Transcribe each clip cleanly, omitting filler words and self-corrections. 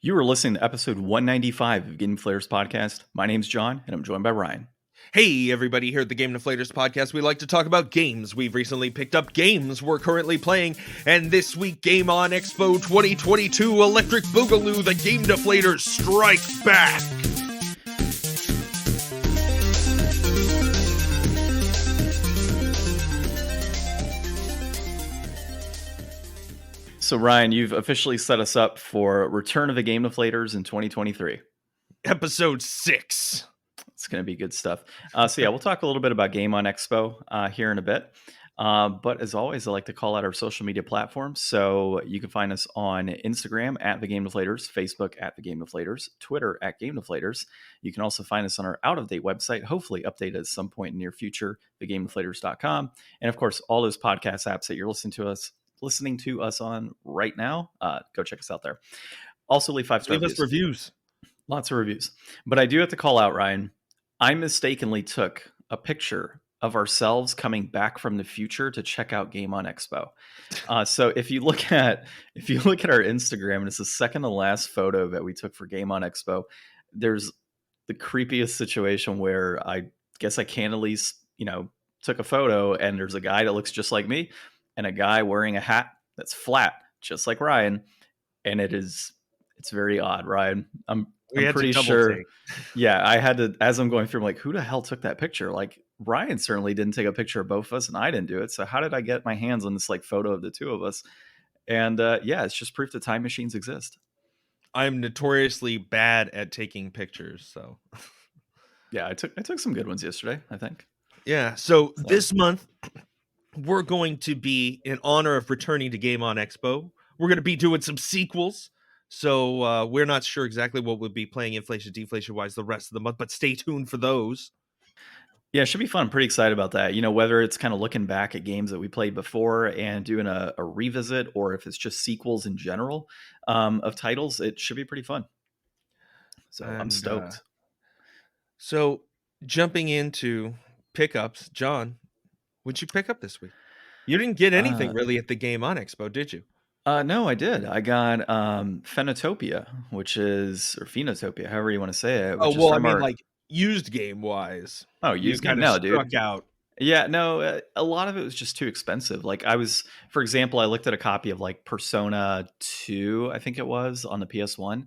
You are listening to episode 195 of Game Deflators Podcast. My name's John, and I'm joined by Ryan. Hey everybody, here at the Game Deflators Podcast, we like to talk about games we've recently picked up, games we're currently playing, and this week, Game On Expo 2022 Electric Boogaloo, the Game Deflators strike back! So Ryan, you've officially set us up for Return of the Game Deflators in 2023. Episode 6. It's going to be good stuff. We'll talk a little bit about Game On Expo here in a bit. But as always, I like to call out our social media platforms. So you can find us on Instagram at The Game Deflators, Facebook at The Game Deflators, Twitter at Game Deflators. You can also find us on our out-of-date website, hopefully updated at some point in the near future, thegamedeflators.com. And of course, all those podcast apps that you're listening to us on right now, go check us out there. Also, leave 5-star Leave us reviews. Lots of reviews. But I do have to call out, Ryan, I mistakenly took a picture of ourselves coming back from the future to check out Game On Expo. So if you look at our Instagram, and it's the second to last photo that we took for Game On Expo, there's the creepiest situation where I guess I candidly, took a photo, and there's a guy that looks just like me and a guy wearing a hat that's flat, just like Ryan. And it's very odd, Ryan. I'm pretty sure. Yeah, I had to, as I'm going through, I'm like, who the hell took that picture? Like, Ryan certainly didn't take a picture of both of us, and I didn't do it. So how did I get my hands on this photo of the two of us? And it's just proof that time machines exist. I'm notoriously bad at taking pictures, so yeah, I took some good ones yesterday, I think. Yeah. So this month we're going to be, in honor of returning to Game On Expo, we're going to be doing some sequels. So we're not sure exactly what we'll be playing inflation, deflation wise the rest of the month, but stay tuned for those. Yeah, it should be fun. I'm pretty excited about that. Whether it's kind of looking back at games that we played before and doing a revisit, or if it's just sequels in general of titles, it should be pretty fun. So I'm stoked. So jumping into pickups, John, what'd you pick up this week? You didn't get anything really at the Game On Expo, did you? No, I did. I got Phenotopia, or Phenotopia, however you want to say it. Used game wise. Oh, used game? No, dude. Struck out. Yeah, no, a lot of it was just too expensive. For example, I looked at a copy of Persona 2, I think it was, on the PS1,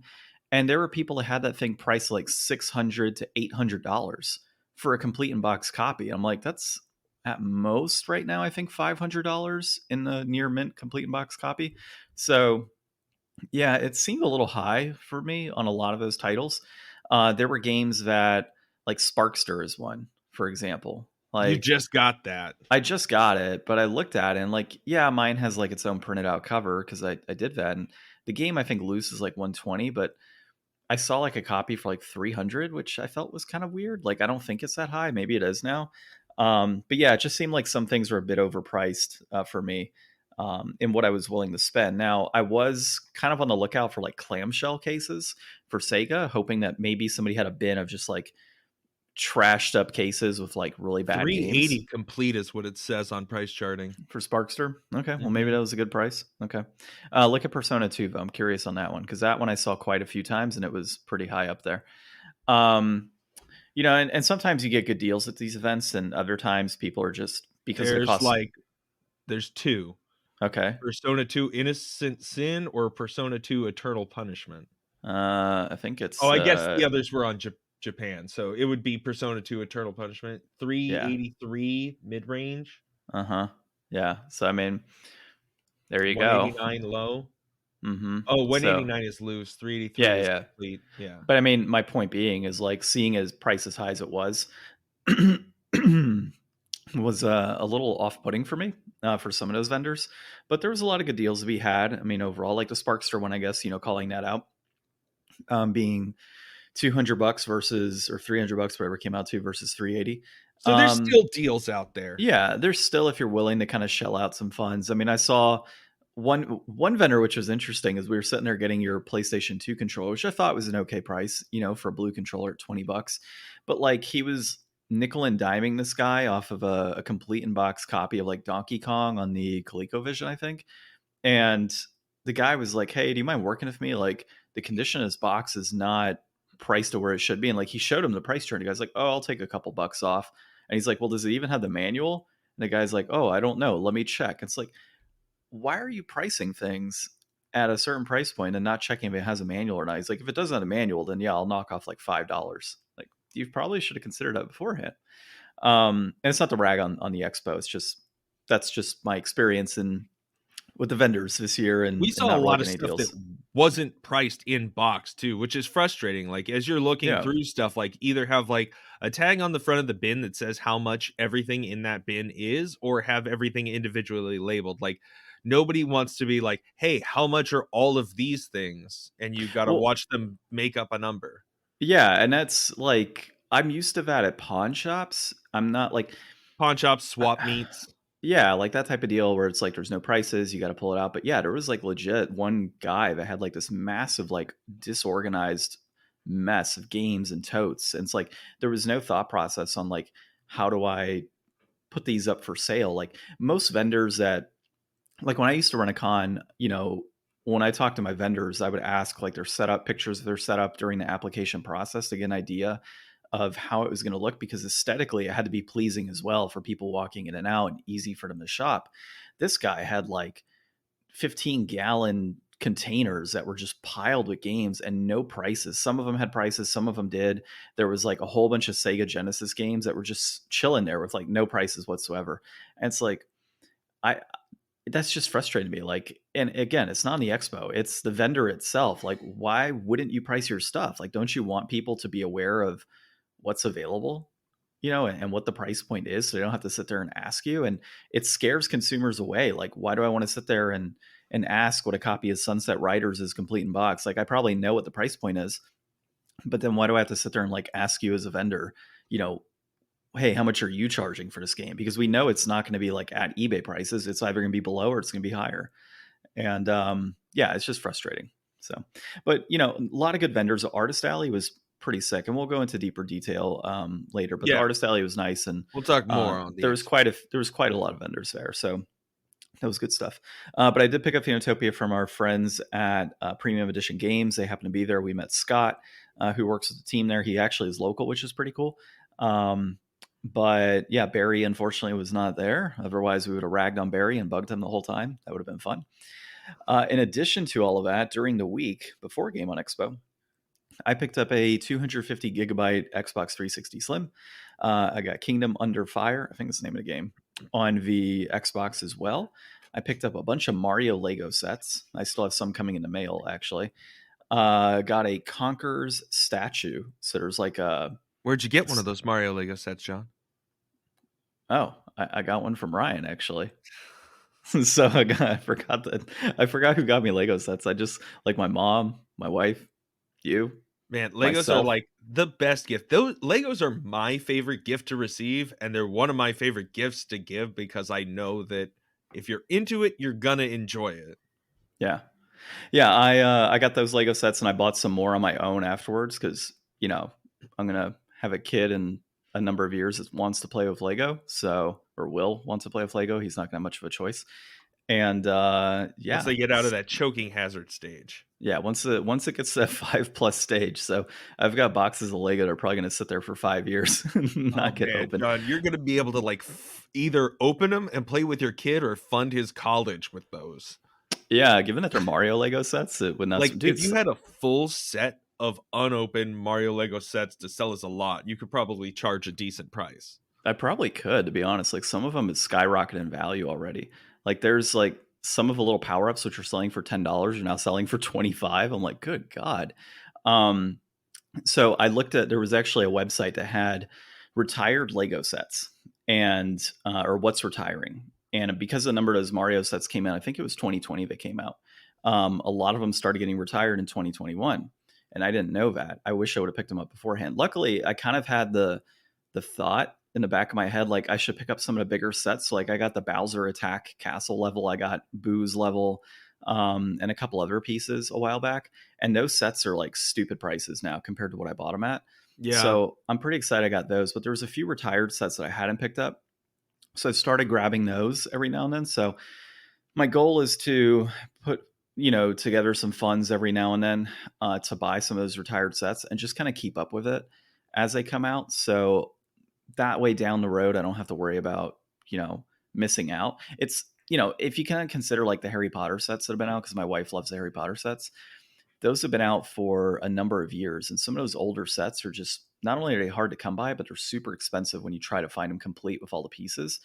and there were people that had that thing priced $600 to $800 for a complete in-box copy. I'm like, that's at most right now, I think $500 in the near mint complete in-box copy. So yeah, it seemed a little high for me on a lot of those titles. There were games that, Sparkster is one, for example. You just got that. I just got it, but I looked at it and mine has its own printed out cover because I did that. And the game, I think, loose is $120, but I saw a copy for $300, which I felt was kind of weird. I don't think it's that high. Maybe it is now. But yeah, it just seemed like some things were a bit overpriced for me in what I was willing to spend. Now, I was kind of on the lookout for clamshell cases for Sega, hoping that maybe somebody had a bin of just trashed up cases with really bad games. $380 complete is what it says on price charting for Sparkster. Okay, well maybe that was a good price. Okay, look at Persona 2 though. I'm curious on that one because that one I saw quite a few times and it was pretty high up there. And sometimes you get good deals at these events, and other times people are just because there's there's two. Okay, Persona 2 Innocent Sin or Persona 2 Eternal Punishment. I think it's. I guess the others were on Japan, so it would be Persona 2 Eternal Punishment. 383 mid range. Yeah. So I mean, there you go. 189 low. Mm-hmm. Oh, 189 is loose. 383 is complete. Yeah. But I mean, my point being is seeing as price as high as it was was a little off-putting for me for some of those vendors. But there was a lot of good deals to be had. I mean, overall, the Sparkster one, I guess, calling that out, being $200 versus or $300, whatever it came out to, versus $380. So there's still deals out there. Yeah, there's still, if you're willing to kind of shell out some funds. I mean, I saw one vendor, which was interesting, is we were sitting there getting your PlayStation 2 controller, which I thought was an okay price, for a blue controller at $20. But he was nickel and diming this guy off of a complete in box copy of Donkey Kong on the ColecoVision, I think. And the guy was like, "Hey, do you mind working with me? Like, the condition of this box is not priced to where it should be." And like, he showed him the price chart. And the guy's like, "Oh, I'll take a couple bucks off." And he's like, "Well, does it even have the manual?" And the guy's like, "Oh, I don't know. Let me check." It's like, why are you pricing things at a certain price point and not checking if it has a manual or not? He's like, "If it doesn't have a manual, then yeah, I'll knock off like $5." Like, you probably should have considered that beforehand. And it's not to rag on the expo. It's just, that's just my experience with the vendors this year, We and saw a not really lot of getting any stuff that deals. wasn't priced in box too, which is frustrating. Like as you're looking Yeah. through stuff, like either have like a tag on the front of the bin that says how much everything in that bin is, or have everything individually labeled. Like nobody wants to be like, "Hey, how much are all of these things?" And you got to Well, watch them make up a number. yeah, and that's like, I'm used to that at pawn shops. I'm not like, Pawn shops, swap meets. yeah, like that type of deal where it's like there's no prices, you got to pull it out. But yeah, there was like legit one guy that had like this massive, like disorganized mess of games and totes. And it's like there was no thought process on like, how do I put these up for sale? Like most vendors that, like when I used to run a con, when I talked to my vendors, I would ask like their setup pictures of their setup during the application process to get an idea of how it was going to look, because aesthetically it had to be pleasing as well for people walking in and out and easy for them to shop. This guy had like 15-gallon containers that were just piled with games and no prices. Some of them had prices, some of them did. There was like a whole bunch of Sega Genesis games that were just chilling there with like no prices whatsoever. And it's like, I that's just frustrating me. Like, and again, it's not on the expo, it's the vendor itself. Like, why wouldn't you price your stuff? Like, don't you want people to be aware of what's available, and what the price point is, so they don't have to sit there and ask you? And it scares consumers away. Like, why do I want to sit there and ask what a copy of Sunset Riders is complete in box? Like, I probably know what the price point is, but then why do I have to sit there and like ask you as a vendor, you know, hey, how much are you charging for this game? Because we know it's not going to be like at eBay prices. It's either going to be below or it's going to be higher. And yeah, it's just frustrating. So, but a lot of good vendors. Artist Alley was pretty sick, and we'll go into deeper detail later. But the Yeah, Artist Alley was nice, and we'll talk more on the there was quite a lot of vendors there. So that was good stuff. But I did pick up Phanatopia from our friends at Premium Edition Games. They happened to be there. We met Scott, who works with the team there. He actually is local, which is pretty cool. But yeah, Barry unfortunately was not there. Otherwise, we would have ragged on Barry and bugged him the whole time. That would have been fun. In addition to all of that, during the week before Game On Expo, I picked up a 250 gigabyte Xbox 360 Slim. I got Kingdom Under Fire, I think that's the name of the game, on the Xbox as well. I picked up a bunch of Mario Lego sets. I still have some coming in the mail, actually. Got a Conker's statue. So there's like a... Where'd you get one of those Mario Lego sets, John? Oh, I got one from Ryan, actually. So I forgot who got me Lego sets. I just, like, my mom, my wife, you, Man, Legos are myself. like the best gift. Those Legos are my favorite gift to receive, and they're one of my favorite gifts to give because I know that if you're into it, you're gonna enjoy it. Yeah. Yeah, I got those Lego sets, and I bought some more on my own afterwards because, I'm gonna have a kid in a number of years that wants to play with Lego, or will want to play with Lego. He's not gonna have much of a choice. And Once yeah, they get out of that choking hazard stage. yeah, once it gets to that 5+ stage. So I've got boxes of Lego that are probably gonna sit there for 5 years and Oh not get man, open. John, you're gonna be able to like either open them and play with your kid or fund his college with those. Yeah, given that they're Mario Lego sets, it would not, Like dude. if you had a full set of unopened Mario Lego sets to sell as a lot, you could probably charge a decent price. I probably could, to be honest. Like some of them is skyrocketed in value already. Like there's like some of the little power ups which are selling for $10 are now selling for 25. I'm like, good God. Um, so I looked at, there was actually a website that had retired Lego sets and or what's retiring. And because the number of those Mario sets came out, I think it was 2020 that came out. A lot of them started getting retired in 2021, and I didn't know that. I wish I would have picked them up beforehand. Luckily, I kind of had the thought in the back of my head, like I should pick up some of the bigger sets. So like I got the Bowser Attack Castle level, I got Boo's level, and a couple other pieces a while back. And those sets are like stupid prices now compared to what I bought them at. Yeah. So I'm pretty excited I got those. But there was a few retired sets that I hadn't picked up, so I started grabbing those every now and then. So my goal is to put together some funds every now and then to buy some of those retired sets and just kind of keep up with it as they come out. So that way down the road, I don't have to worry about, missing out. It's, if you kind of consider like the Harry Potter sets that have been out, because my wife loves the Harry Potter sets, those have been out for a number of years. And some of those older sets are just, not only are they hard to come by, but they're super expensive when you try to find them complete with all the pieces.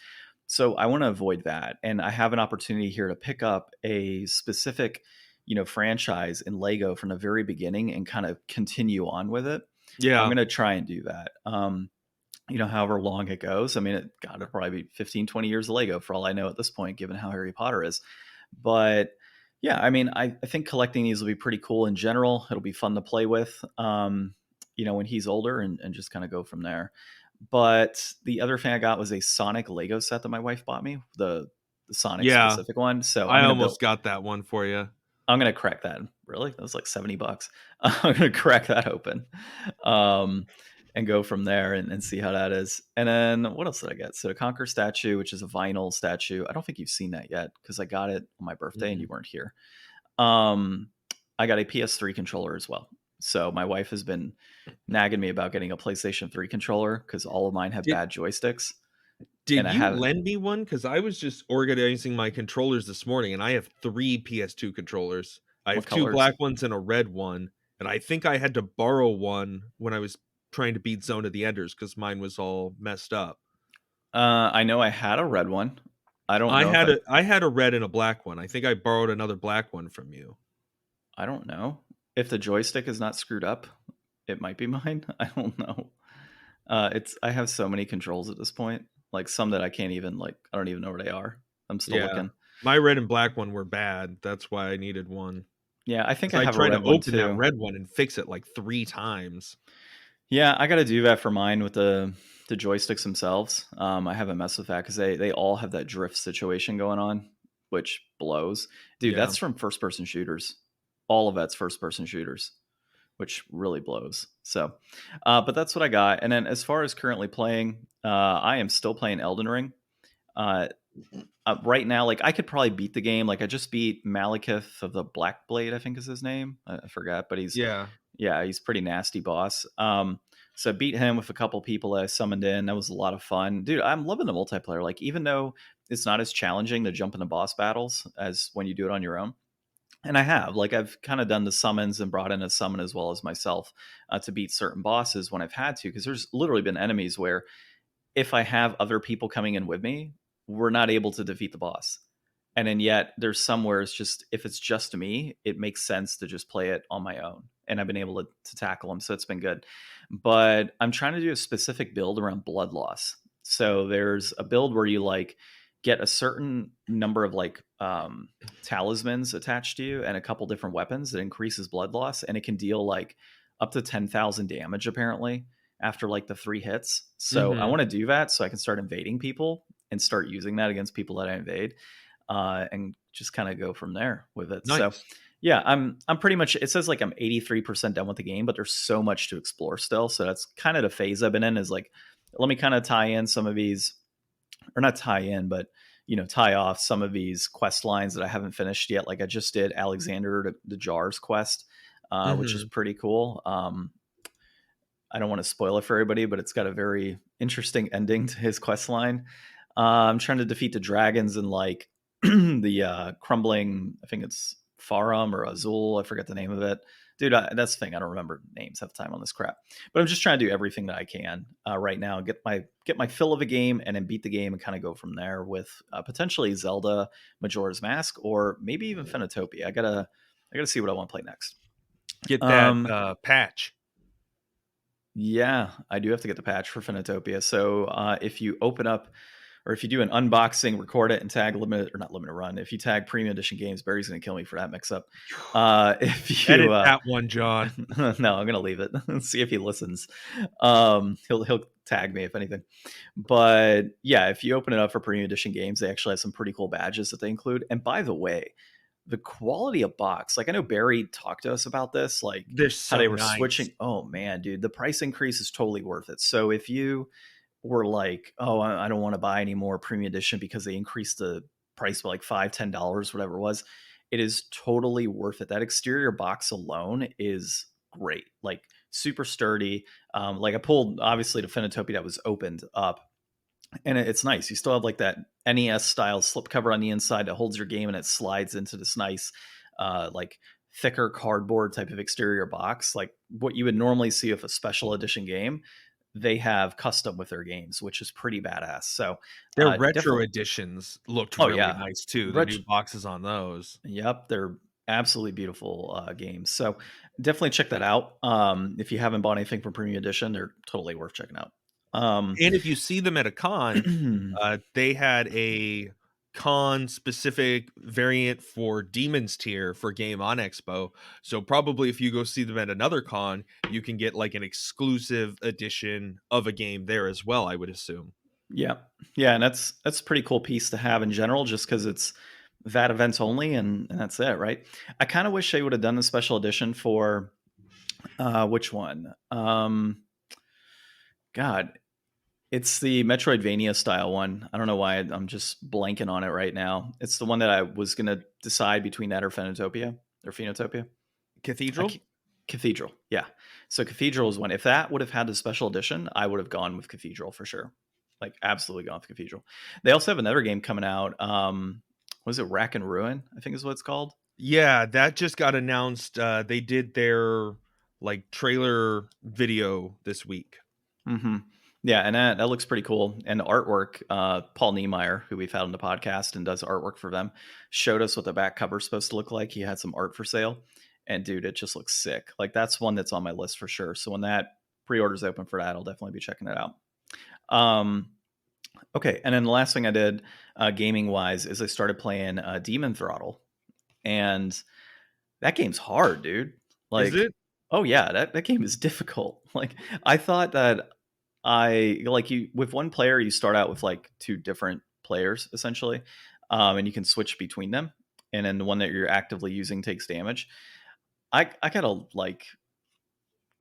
So I want to avoid that. And I have an opportunity here to pick up a specific, franchise in Lego from the very beginning and kind of continue on with it. I'm Yeah. going to try and do that. However long it goes. I mean, it'll probably be 15, 20 years of Lego for all I know at this point, given how Harry Potter is. But yeah, I mean, I think collecting these will be pretty cool in general. It'll be fun to play with, when he's older and just kind of go from there. But the other thing I got was a Sonic Lego set that my wife bought me, the Sonic Yeah. specific one. So I almost got that one for you. I'm going to crack that. Really? That was like $70. I'm going to crack that open and go from there and see how that is. And then what else did I get? So the Conquer statue, which is a vinyl statue. I don't think you've seen that yet because I got it on my birthday and you weren't here. I got a PS3 controller as well. So my wife has been nagging me about getting a PlayStation 3 controller because all of mine have bad joysticks. Did you lend me one? Because I was just organizing my controllers this morning, and I have 3 PS2 controllers. I have 2 black ones and a red one, and I think I had to borrow one when I was trying to beat Zone of the Enders because mine was all messed up. I know I had a red one. I don't know. I had a red and a black one. I think I borrowed another black one from you. I don't know. If the joystick is not screwed up, it might be mine. I don't know. I have so many controls at this point. Like some that I can't even I don't even know where they are. I'm still looking. My red and black one were bad. That's why I needed one. Yeah, I think I have tried to open that red one and fix it like 3 times. Yeah, I got to do that for mine with the joysticks themselves. I haven't messed with that because they all have that drift situation going on, which blows. Dude, that's from first-person shooters. All of that's first-person shooters, which really blows. So, but that's what I got. And then as far as currently playing, I am still playing Elden Ring. Right now, I could probably beat the game. I just beat Malekith of the Black Blade, I think is his name. I forgot, but he's pretty nasty boss. So I beat him with a couple people that I summoned in. That was a lot of fun. Dude, I'm loving the multiplayer. Even though it's not as challenging to jump into boss battles as when you do it on your own. And I have, I've kind of done the summons and brought in a summon as well as myself to beat certain bosses when I've had to, because there's literally been enemies where if I have other people coming in with me, we're not able to defeat the boss. And then yet there's somewhere it's just, if it's just me, it makes sense to just play it on my own. And I've been able to tackle them. So it's been good. But I'm trying to do a specific build around blood loss. So there's a build where you get a certain number of talismans attached to you and a couple different weapons that increases blood loss. And it can deal up to 10,000 damage apparently after the 3 hits. So I want to do that so I can start invading people and start using that against people that I invade. And just kind of go from there with it. Nice. So yeah, I'm pretty much, it says I'm 83% done with the game, but there's so much to explore still. So that's kind of the phase I've been in is let me kind of tie in some of these, or not tie in, but tie off some of these quest lines that I haven't finished yet. I just did Alexander the Jar's quest, which is pretty cool. I don't want to spoil it for everybody, but it's got a very interesting ending to his quest line. I'm trying to defeat the dragons in the crumbling, I think it's Farum or Azul. I forget the name of it. Dude, that's the thing. I don't remember names half the time on this crap. But I'm just trying to do everything that I can right now. Get my fill of a game and then beat the game and kind of go from there with potentially Zelda, Majora's Mask, or maybe even Phenotopia. I gotta see what I want to play next. Get that patch. Yeah, I do have to get the patch for Phenotopia. So if you open up, or if you do an unboxing, record it, and tag limited run. If you tag premium edition games, Barry's going to kill me for that mix up. If you edit that one, John. No, I'm going to leave it. See if he listens. He'll tag me if anything. But yeah, if you open it up for premium edition games, they actually have some pretty cool badges that they include. And by the way, the quality of box, I know Barry talked to us about this, how they were switching. Oh man, dude, the price increase is totally worth it. So if you were oh, I don't want to buy any more premium edition because they increased the price by $5-10, whatever it was, it is totally worth it. That exterior box alone is great, like super sturdy. Like I pulled obviously the Finitopia that was opened up, and it's nice. You still have like that NES style slipcover on the inside that holds your game, and it slides into this nice, like thicker cardboard type of exterior box, like what you would normally see with a special edition game. They have custom with their games, which is pretty badass. So, Their retro definitely. editions looked Oh really yeah, nice too. The Ret- new boxes on those. Yep, they're absolutely beautiful games. So definitely check that out. If you haven't bought anything from Premium Edition, they're totally worth checking out. And if you see them at a con, they had a con specific variant for Demons tier for Game On Expo. So probably if you go see them at another con, you can get like an exclusive edition of a game there as well, I would assume. Yeah, yeah, and that's a pretty cool piece to have in general, just because it's that event only, and that's it, right? I kind of wish they would have done the special edition for which one? God, it's the Metroidvania style one. I don't know why I'm just blanking on it right now. It's the one that I was gonna decide between that or Phenotopia or Phenotopia. Cathedral? Cathedral, yeah. So Cathedral is one. If that would have had the special edition, I would have gone with Cathedral for sure. Like absolutely gone with Cathedral. They also have another game coming out. Was it Rack and Ruin? I think is what it's called. Yeah, that just got announced. They did their like trailer video this week. Mm-hmm. Yeah, and that looks pretty cool. And the artwork, Paul Niemeyer, who we've had on the podcast and does artwork for them, showed us what the back cover is supposed to look like. He had some art for sale, and dude, it just looks sick. Like that's one that's on my list for sure. So when that pre-order's open for that, I'll definitely be checking it out. Okay, and then the last thing I did, gaming wise, is I started playing Demon Throttle, and that game's hard, dude. Is Like, it? oh yeah, that game is difficult. Like, I thought that I like you with one player, you start out with like two different players essentially, and you can switch between them, and then the one that you're actively using takes damage. I gotta like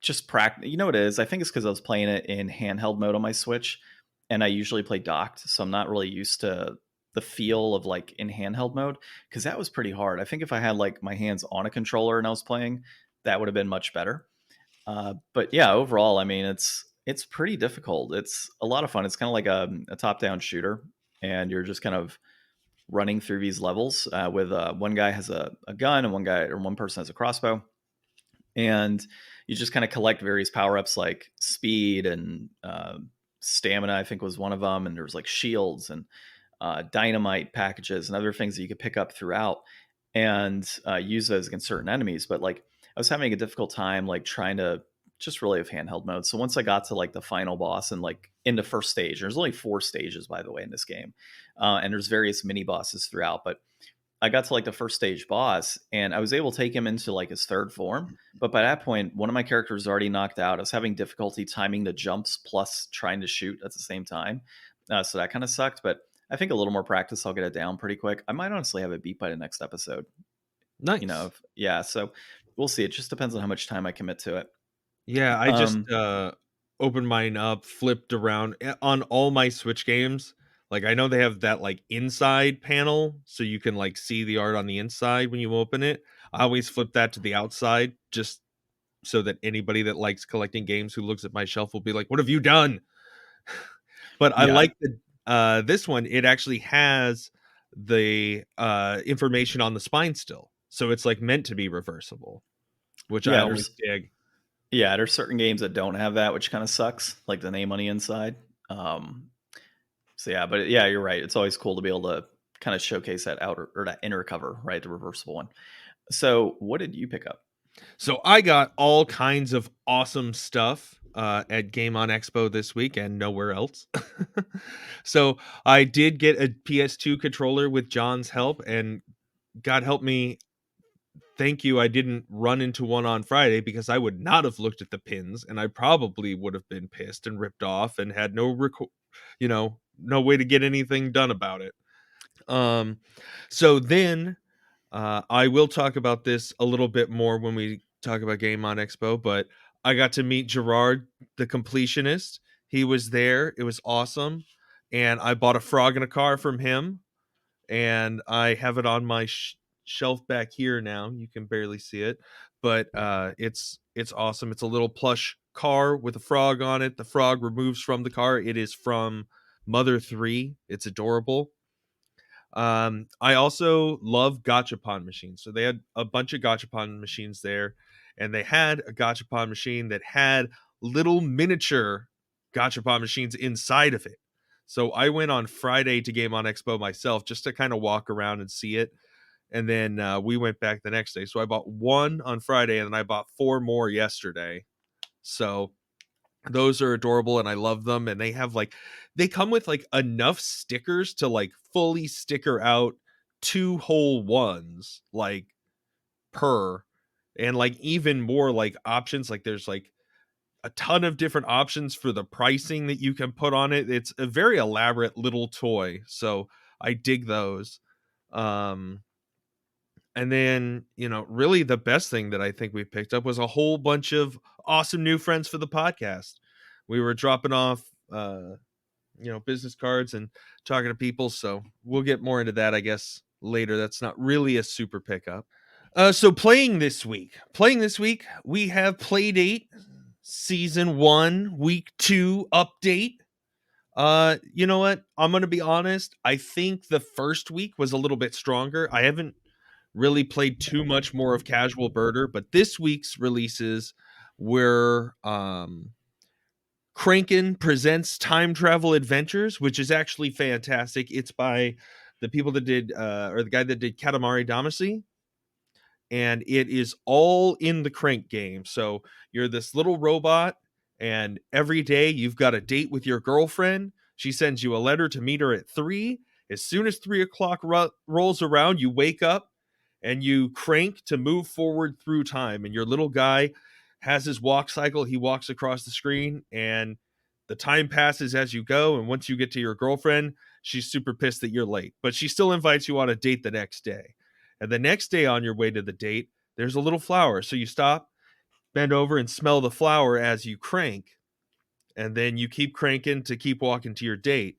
just practice. You know what it is? I think it's because I was playing it in handheld mode on my Switch, and I usually play docked, so I'm not really used to the feel of like in handheld mode, because that was pretty hard. I think if I had like my hands on a controller and I was playing, that would have been much better. But yeah, overall, I mean, it's pretty difficult. It's a lot of fun. It's kind of like a top-down shooter, and you're just kind of running through these levels with one guy has a gun and one person has a crossbow, and you just kind of collect various power-ups like speed and stamina, I think was one of them, and there's like shields and dynamite packages and other things that you could pick up throughout and use those against certain enemies. But like I was having a difficult time like trying to just really have handheld mode. So once I got to like the final boss and like in the first stage, there's only 4 stages by the way in this game, and there's various mini bosses throughout. But I got to like the first stage boss and I was able to take him into like his third form. But by that point, one of my characters was already knocked out. I was having difficulty timing the jumps plus trying to shoot at the same time. So that kind of sucked. But I think a little more practice, I'll get it down pretty quick. I might honestly have it beat by the next episode. Nice. You know, yeah. So we'll see. It just depends on how much time I commit to it. Yeah, I just opened mine up, flipped around on all my Switch games. Like I know they have that like inside panel so you can like see the art on the inside when you open it. I always flip that to the outside just so that anybody that likes collecting games who looks at my shelf will be like, "What have you done?" But I like the this one, it actually has the information on the spine still. So it's like meant to be reversible, which I always dig. Yeah, there's certain games that don't have that, which kind of sucks, like the name on the inside. So yeah, but yeah, you're right. It's always cool to be able to kind of showcase that outer or that inner cover, right? The reversible one. So what did you pick up? So I got all kinds of awesome stuff at Game On Expo this week and nowhere else. So I did get a PS2 controller with John's help, and God help me, thank you, I didn't run into one on Friday, because I would not have looked at the pins and I probably would have been pissed and ripped off and had no no way to get anything done about it. So then I will talk about this a little bit more when we talk about Game On Expo, but I got to meet Gerard, the completionist. He was there. It was awesome. And I bought a frog in a car from him, and I have it on my shelf back here now. You can barely see it, but it's awesome. It's a little plush car with a frog on it. The frog removes from the car. It is from Mother 3. It's adorable. I also love gachapon machines. So they had a bunch of gachapon machines there, and they had a gachapon machine that had little miniature gachapon machines inside of it. So I went on Friday to Game On Expo myself just to kind of walk around and see it. And then we went back the next day. So I bought one on Friday, and then I bought 4 more yesterday. So those are adorable, and I love them. And they come with like enough stickers to like fully sticker out 2 whole ones, like per, and like even more like options. Like there's like a ton of different options for the pricing that you can put on it. It's a very elaborate little toy, so I dig those. And then, really the best thing that I think we picked up was a whole bunch of awesome new friends for the podcast. We were dropping off, business cards and talking to people. So we'll get more into that, I guess, later. That's not really a super pickup. So playing this week, we have Playdate Season 1, Week 2 update. You know what? I'm going to be honest. I think the first week was a little bit stronger. I haven't really played too much more of Casual Birder, but this week's releases were Crankin presents Time Travel Adventures, which is actually fantastic. It's by the people that did or the guy that did Katamari Damacy, and it is all in the Crank game. So you're this little robot, and every day you've got a date with your girlfriend. She sends you a letter to meet her at 3. As soon as 3 o'clock rolls around, you wake up and you crank to move forward through time. And your little guy has his walk cycle. He walks across the screen, and the time passes as you go. And once you get to your girlfriend, she's super pissed that you're late, but she still invites you on a date the next day. And the next day on your way to the date, there's a little flower. So you stop, bend over, and smell the flower as you crank. And then you keep cranking to keep walking to your date.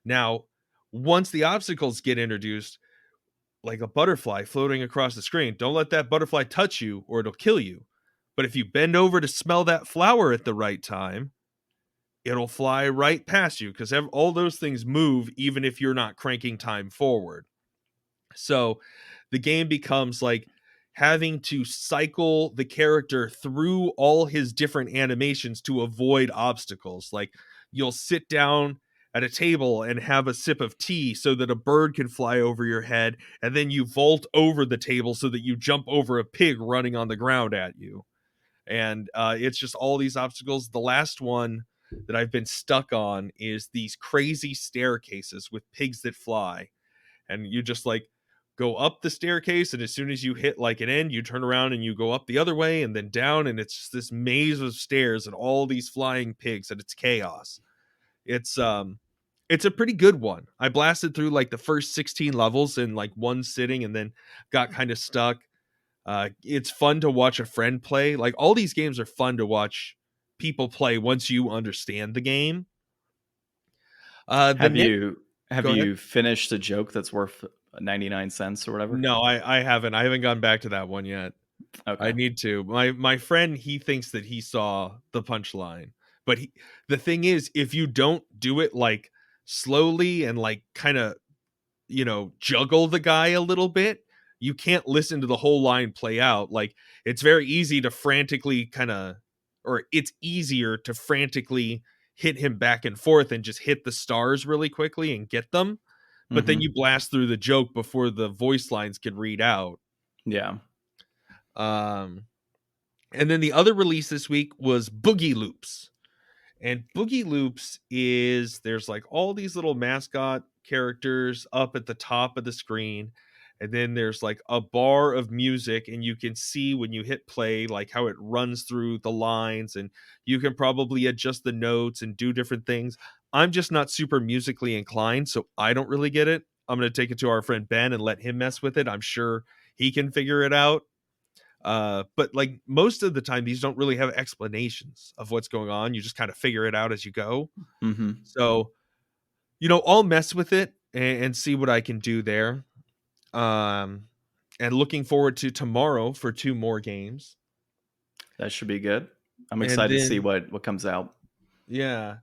Now, once the obstacles get introduced, like a butterfly floating across the screen, don't let that butterfly touch you or it'll kill you. But if you bend over to smell that flower at the right time, it'll fly right past you, because all those things move even if you're not cranking time forward. So the game becomes like having to cycle the character through all his different animations to avoid obstacles. Like you'll sit down at a table and have a sip of tea so that a bird can fly over your head, and then you vault over the table so that you jump over a pig running on the ground at you. And it's just all these obstacles. The last one that I've been stuck on is these crazy staircases with pigs that fly, and you just like go up the staircase, and as soon as you hit like an end, you turn around and you go up the other way and then down, and it's just this maze of stairs and all these flying pigs, and it's chaos. It's a pretty good one. I blasted through like the first 16 levels in like one sitting and then got kind of stuck. It's fun to watch a friend play. Like all these games are fun to watch people play once you understand the game. Have you finished a joke that's worth 99 cents or whatever? No, I haven't. I haven't gone back to that one yet. Okay. I need to. My friend, he thinks that he saw the punchline, but the thing is, if you don't do it like slowly and like kind of, juggle the guy a little bit, you can't listen to the whole line play out. Like it's very easy to frantically it's easier to frantically hit him back and forth and just hit the stars really quickly and get them. But then you blast through the joke before the voice lines can read out. Yeah. And then the other release this week was Boogie Loops. And Boogie Loops there's like all these little mascot characters up at the top of the screen. And then there's like a bar of music, and you can see when you hit play, like how it runs through the lines, and you can probably adjust the notes and do different things. I'm just not super musically inclined, so I don't really get it. I'm going to take it to our friend Ben and let him mess with it. I'm sure he can figure it out. But like most of the time, these don't really have explanations of what's going on. You just kind of figure it out as you go. So, I'll mess with it and see what I can do there. and looking forward to tomorrow for 2 more games. That should be good. I'm And excited to see then, what comes out. yeah,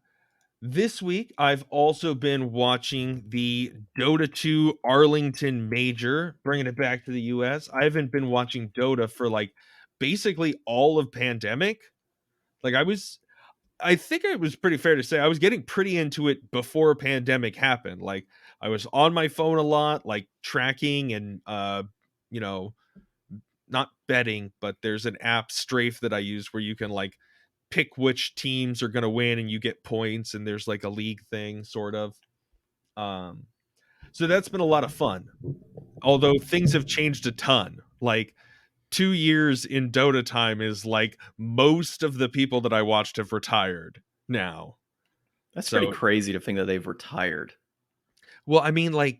this week I've also been watching the Dota 2 Arlington Major, bringing it back to the US. I haven't been watching Dota for like basically all of pandemic. Like I think it was pretty fair to say I was getting pretty into it before pandemic happened. Like I was on my phone a lot, like tracking and you know, not betting, but there's an app Strafe that I use where you can like pick which teams are going to win and you get points, and there's like a league thing sort of. Um so that's been a lot of fun. Although things have changed a ton. Like 2 years in Dota time is like most of the people that I watched have retired now. That's pretty So, crazy to think that they've retired. well, I mean, like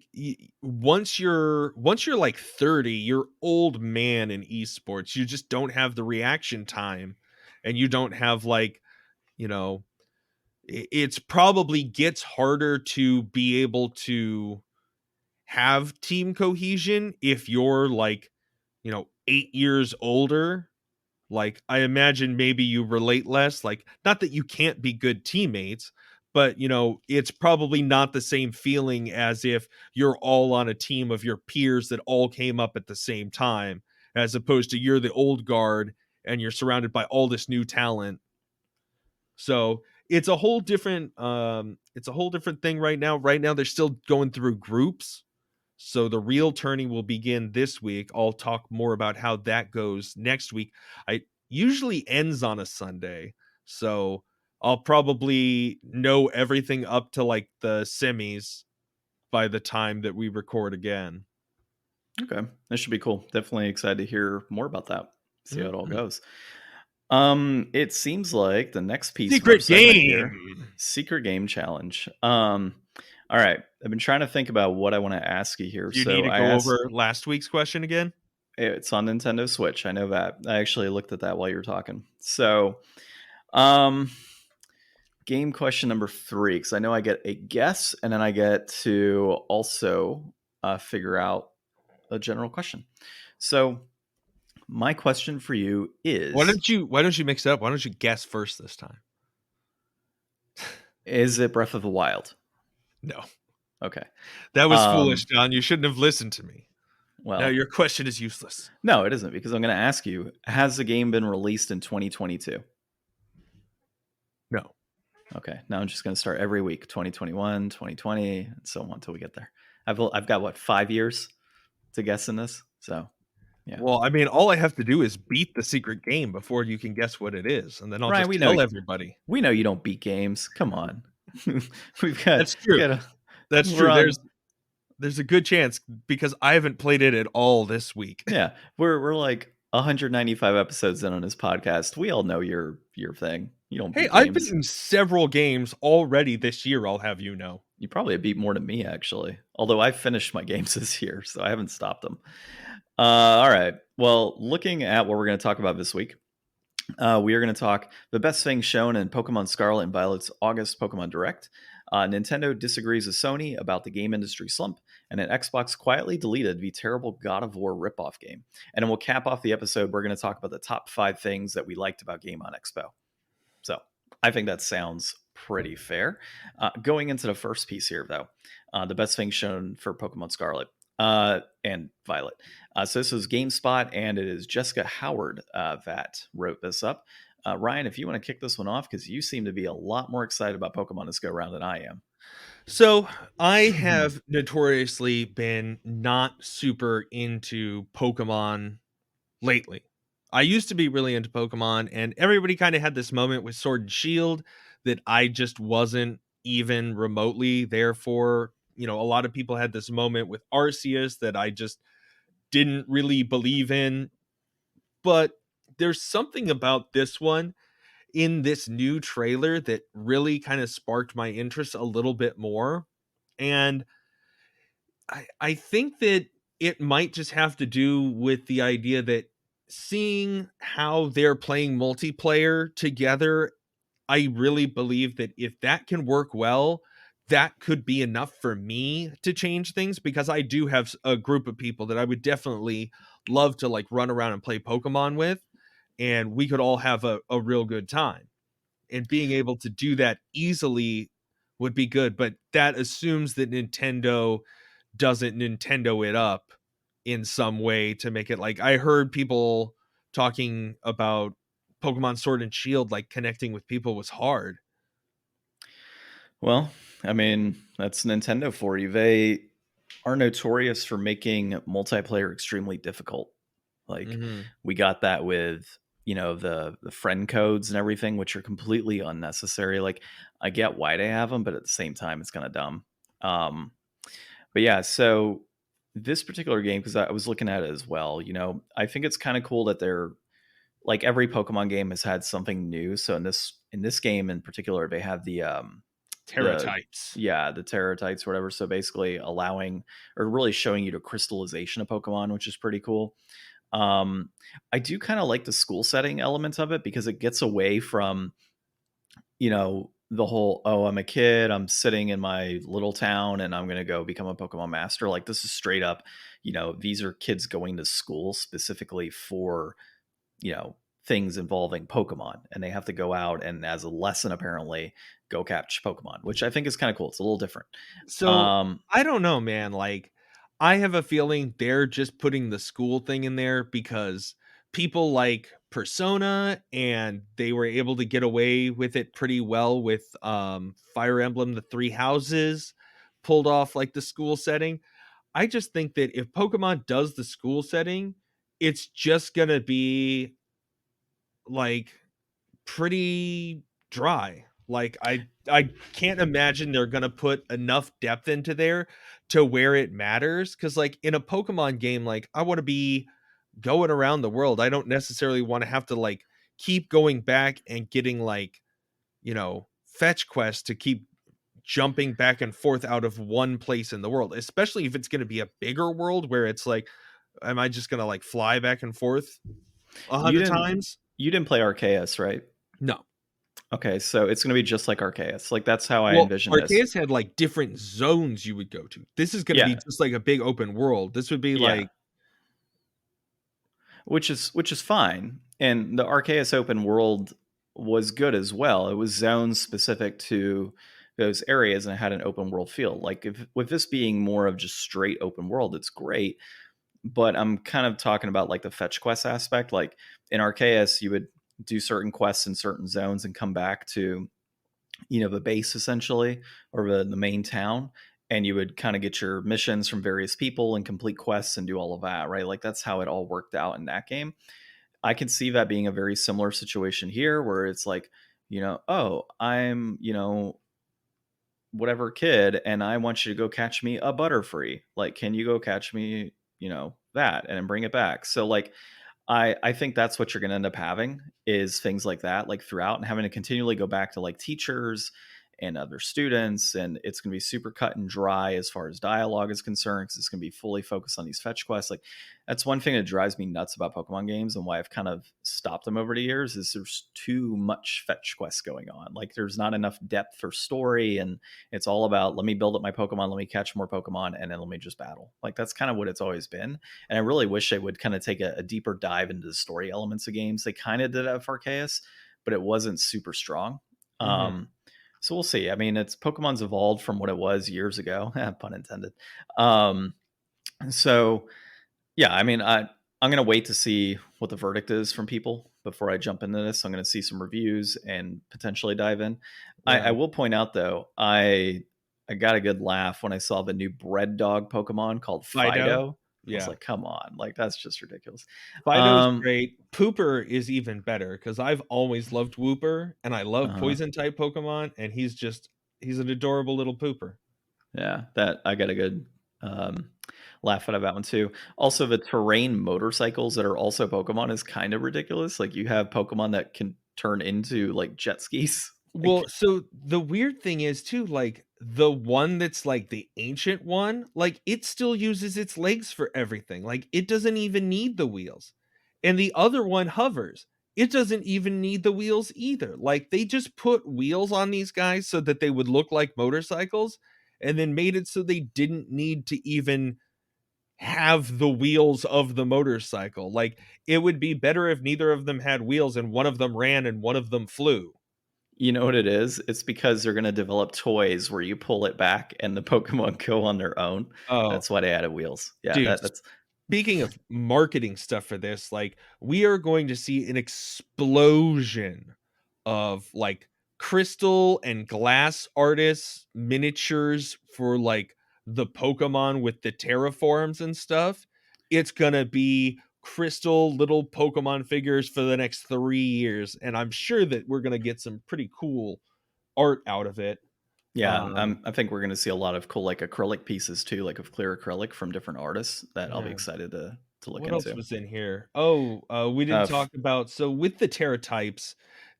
once you're like 30, you're old man in esports. You just don't have the reaction time, and you don't have like, you know, it's probably gets harder to be able to have team cohesion if you're like, 8 years older. Like, I imagine maybe you relate less, like, not that you can't be good teammates, but, it's probably not the same feeling as if you're all on a team of your peers that all came up at the same time, as opposed to you're the old guard and you're surrounded by all this new talent. So it's a whole different thing right now. Right now they're still going through groups. So the real tourney will begin this week. I'll talk more about how that goes next week. I usually ends on a Sunday. So I'll probably know everything up to like the semis by the time that we record again. Okay, that should be cool. Definitely excited to hear more about that. See how it all Mhm. goes. It seems like the next piece of our Secret segment here, game. secret game challenge. All right, I've been trying to think about what I want to ask you here. Do you need So to I go asked, over last week's question again? it's on Nintendo Switch. I know that. I actually looked at that while you were talking. So, um, game question number 3, because I know I get a guess, and then I get to also figure out a general question. So, my question for you Why is: don't you mix it up? Why don't you guess first this time? Is it Breath of the Wild? No. Okay. That was foolish, Um, John. You shouldn't have listened to me. Now well, your question is useless. no, it isn't, because I'm going to ask you: has the game been released in 2022? No. Okay. Now I'm just going to start every week: 2021, 2020, and so on until we get there. I've got what, 5 years to guess in this. So yeah. Well, I mean, all I have to do is beat the secret game before you can guess what it is, and then I'll Ryan, just tell everybody. we know you don't beat games. Come on. we've got, That's true. got a, That's we're true. on. There's a good chance because I haven't played it at all this week. Yeah, we're like 195 episodes in on this podcast. We all know your thing. You don't Hey, beat I've games. beaten several games already this year, I'll have you know. You probably beat more than me, actually. Although I've finished my games this year, so I haven't stopped them. All right. Well, looking at what we're going to talk about this week, we are going to talk the best things shown in Pokemon Scarlet and Violet's August Pokemon Direct. Nintendo disagrees with Sony about the game industry slump, and an Xbox quietly deleted the terrible God of War ripoff game. And then we'll cap off the episode. We're going to talk about the top 5 things that we liked about Game On Expo. So I think that sounds pretty fair. Going into the first piece here, though, the best things shown for Pokemon Scarlet and Violet. So this is GameSpot, and it is Jessica Howard that wrote this up. Ryan, if you want to kick this one off, because you seem to be a lot more excited about Pokemon this go around than I am. So I have notoriously been not super into Pokemon lately. I used to be really into Pokemon, and everybody kind of had this moment with Sword and Shield that I just wasn't even remotely there for. A lot of people had this moment with Arceus that I just didn't really believe in. But there's something about this one in this new trailer that really kind of sparked my interest a little bit more. And I think that it might just have to do with the idea that seeing how they're playing multiplayer together, I really believe that if that can work well, that could be enough for me to change things, because I do have a group of people that I would definitely love to like run around and play Pokemon with, and we could all have a real good time. And being able to do that easily would be good, but that assumes that Nintendo doesn't Nintendo it up in some way to make it like, I heard people talking about Pokemon Sword and Shield, like connecting with people was hard. Well, I mean, that's Nintendo for you. They are notorious for making multiplayer extremely difficult. Like we got that with, you know, the friend codes and everything, which are completely unnecessary. Like I get why they have them, but at the same time, it's kind of dumb. But yeah, so this particular game, because I was looking at it as well, you know, I think it's kind of cool that they're like every Pokemon game has had something new. So in this game in particular, they have Terra the types. yeah, the Terra types, whatever. So basically allowing or really showing you the crystallization of Pokemon, which is pretty cool. I do kind of like the school setting element of it because it gets away from, you know, the whole, oh, I'm a kid, I'm sitting in my little town and I'm going to go become a Pokemon master. Like this is straight up, you know, these are kids going to school specifically for, you know, things involving Pokemon, and they have to go out and as a lesson apparently go catch Pokemon, which I think is kind of cool. It's a little different. So I don't know, man. Like, I have a feeling they're just putting the school thing in there because people like Persona, and they were able to get away with it pretty well with Fire Emblem the Three Houses, pulled off like the school setting. I just think that if Pokemon does the school setting, it's just gonna be like pretty dry. Like I can't imagine they're going to put enough depth into there to where it matters, cuz like in a Pokemon game, like I want to be going around the world. I don't necessarily want to have to like keep going back and getting like, you know, fetch quests to keep jumping back and forth out of one place in the world, especially if it's going to be a bigger world where it's like, am I just going to like fly back and forth a You hundred didn't times? you didn't play Arceus, right? No. Okay, so it's going to be just like Arceus. Like that's how I Well, envision this. Arceus had like different zones you would go to. This is going to be Yeah, just like a big open world. This would be yeah, like, which is fine. And the Arceus open world was good as well. It was zones specific to those areas and it had an open world feel. Like if with this being more of just straight open world, it's great. But I'm kind of talking about like the fetch quest aspect. Like in Arceus, you would do certain quests in certain zones and come back to, you know, the base essentially, or the main town, and you would kind of get your missions from various people and complete quests and do all of that, right? Like that's how it all worked out in that game. I can see that being a very similar situation here where it's like, you know, oh, I'm, you know, whatever kid and I want you to go catch me a Butterfree. Like, can you go catch me, you know, that and then bring it back? So like I think that's what you're going to end up having is things like that, like throughout, and having to continually go back to like teachers and other students. And it's going to be super cut and dry as far as dialogue is concerned, because it's going to be fully focused on these fetch quests. Like that's one thing that drives me nuts about Pokemon games and why I've kind of stopped them over the years is there's too much fetch quests going on. Like there's not enough depth for story. And it's all about, let me build up my Pokemon, let me catch more Pokemon, and then let me just battle. Like that's kind of what it's always been. And I really wish they would kind of take a deeper dive into the story elements of games. They kind of did that for Arceus, but it wasn't super strong. So we'll see. I mean, it's Pokemon's evolved from what it was years ago, pun intended. So yeah, I mean, I'm gonna wait to see what the verdict is from people before I jump into this. I'm gonna see some reviews and potentially dive in. yeah, I will point out though, I got a good laugh when I saw the new bread dog Pokemon called Fido. Fido. I was Yeah. like, come on, like that's just ridiculous. Fido's great. Pooper is even better because I've always loved Wooper and I love Uh-huh. poison type Pokemon, and he's an adorable little pooper. Yeah, that I got a good laugh out of that one too. Also, the terrain motorcycles that are also Pokemon is kind of ridiculous. Like you have Pokemon that can turn into like jet skis. Well, Like, so the weird thing is too, like the one that's like the ancient one, like it still uses its legs for everything. Like it doesn't even need the wheels. And the other one hovers. it doesn't even need the wheels either. Like, they just put wheels on these guys so that they would look like motorcycles, and then made it so they didn't need to even have the wheels of the motorcycle. Like, it would be better if neither of them had wheels and one of them ran and one of them flew. You know what it is? It's because they're going to develop toys where you pull it back and the Pokemon go on their own. Oh, That's why they added wheels. Yeah, dude. that's Speaking of marketing stuff for this, like, we are going to see an explosion of like crystal and glass artists miniatures for like the Pokemon with the terraforms and stuff. It's gonna be crystal little Pokemon figures for the next 3 years, and I'm sure that we're gonna get some pretty cool art out of it. yeah. um I think we're going to see a lot of cool like acrylic pieces too, like of clear acrylic from different artists that I'll be yeah. excited to look What else into. was in here? Oh, we didn't F- talk about, so with the Terra types,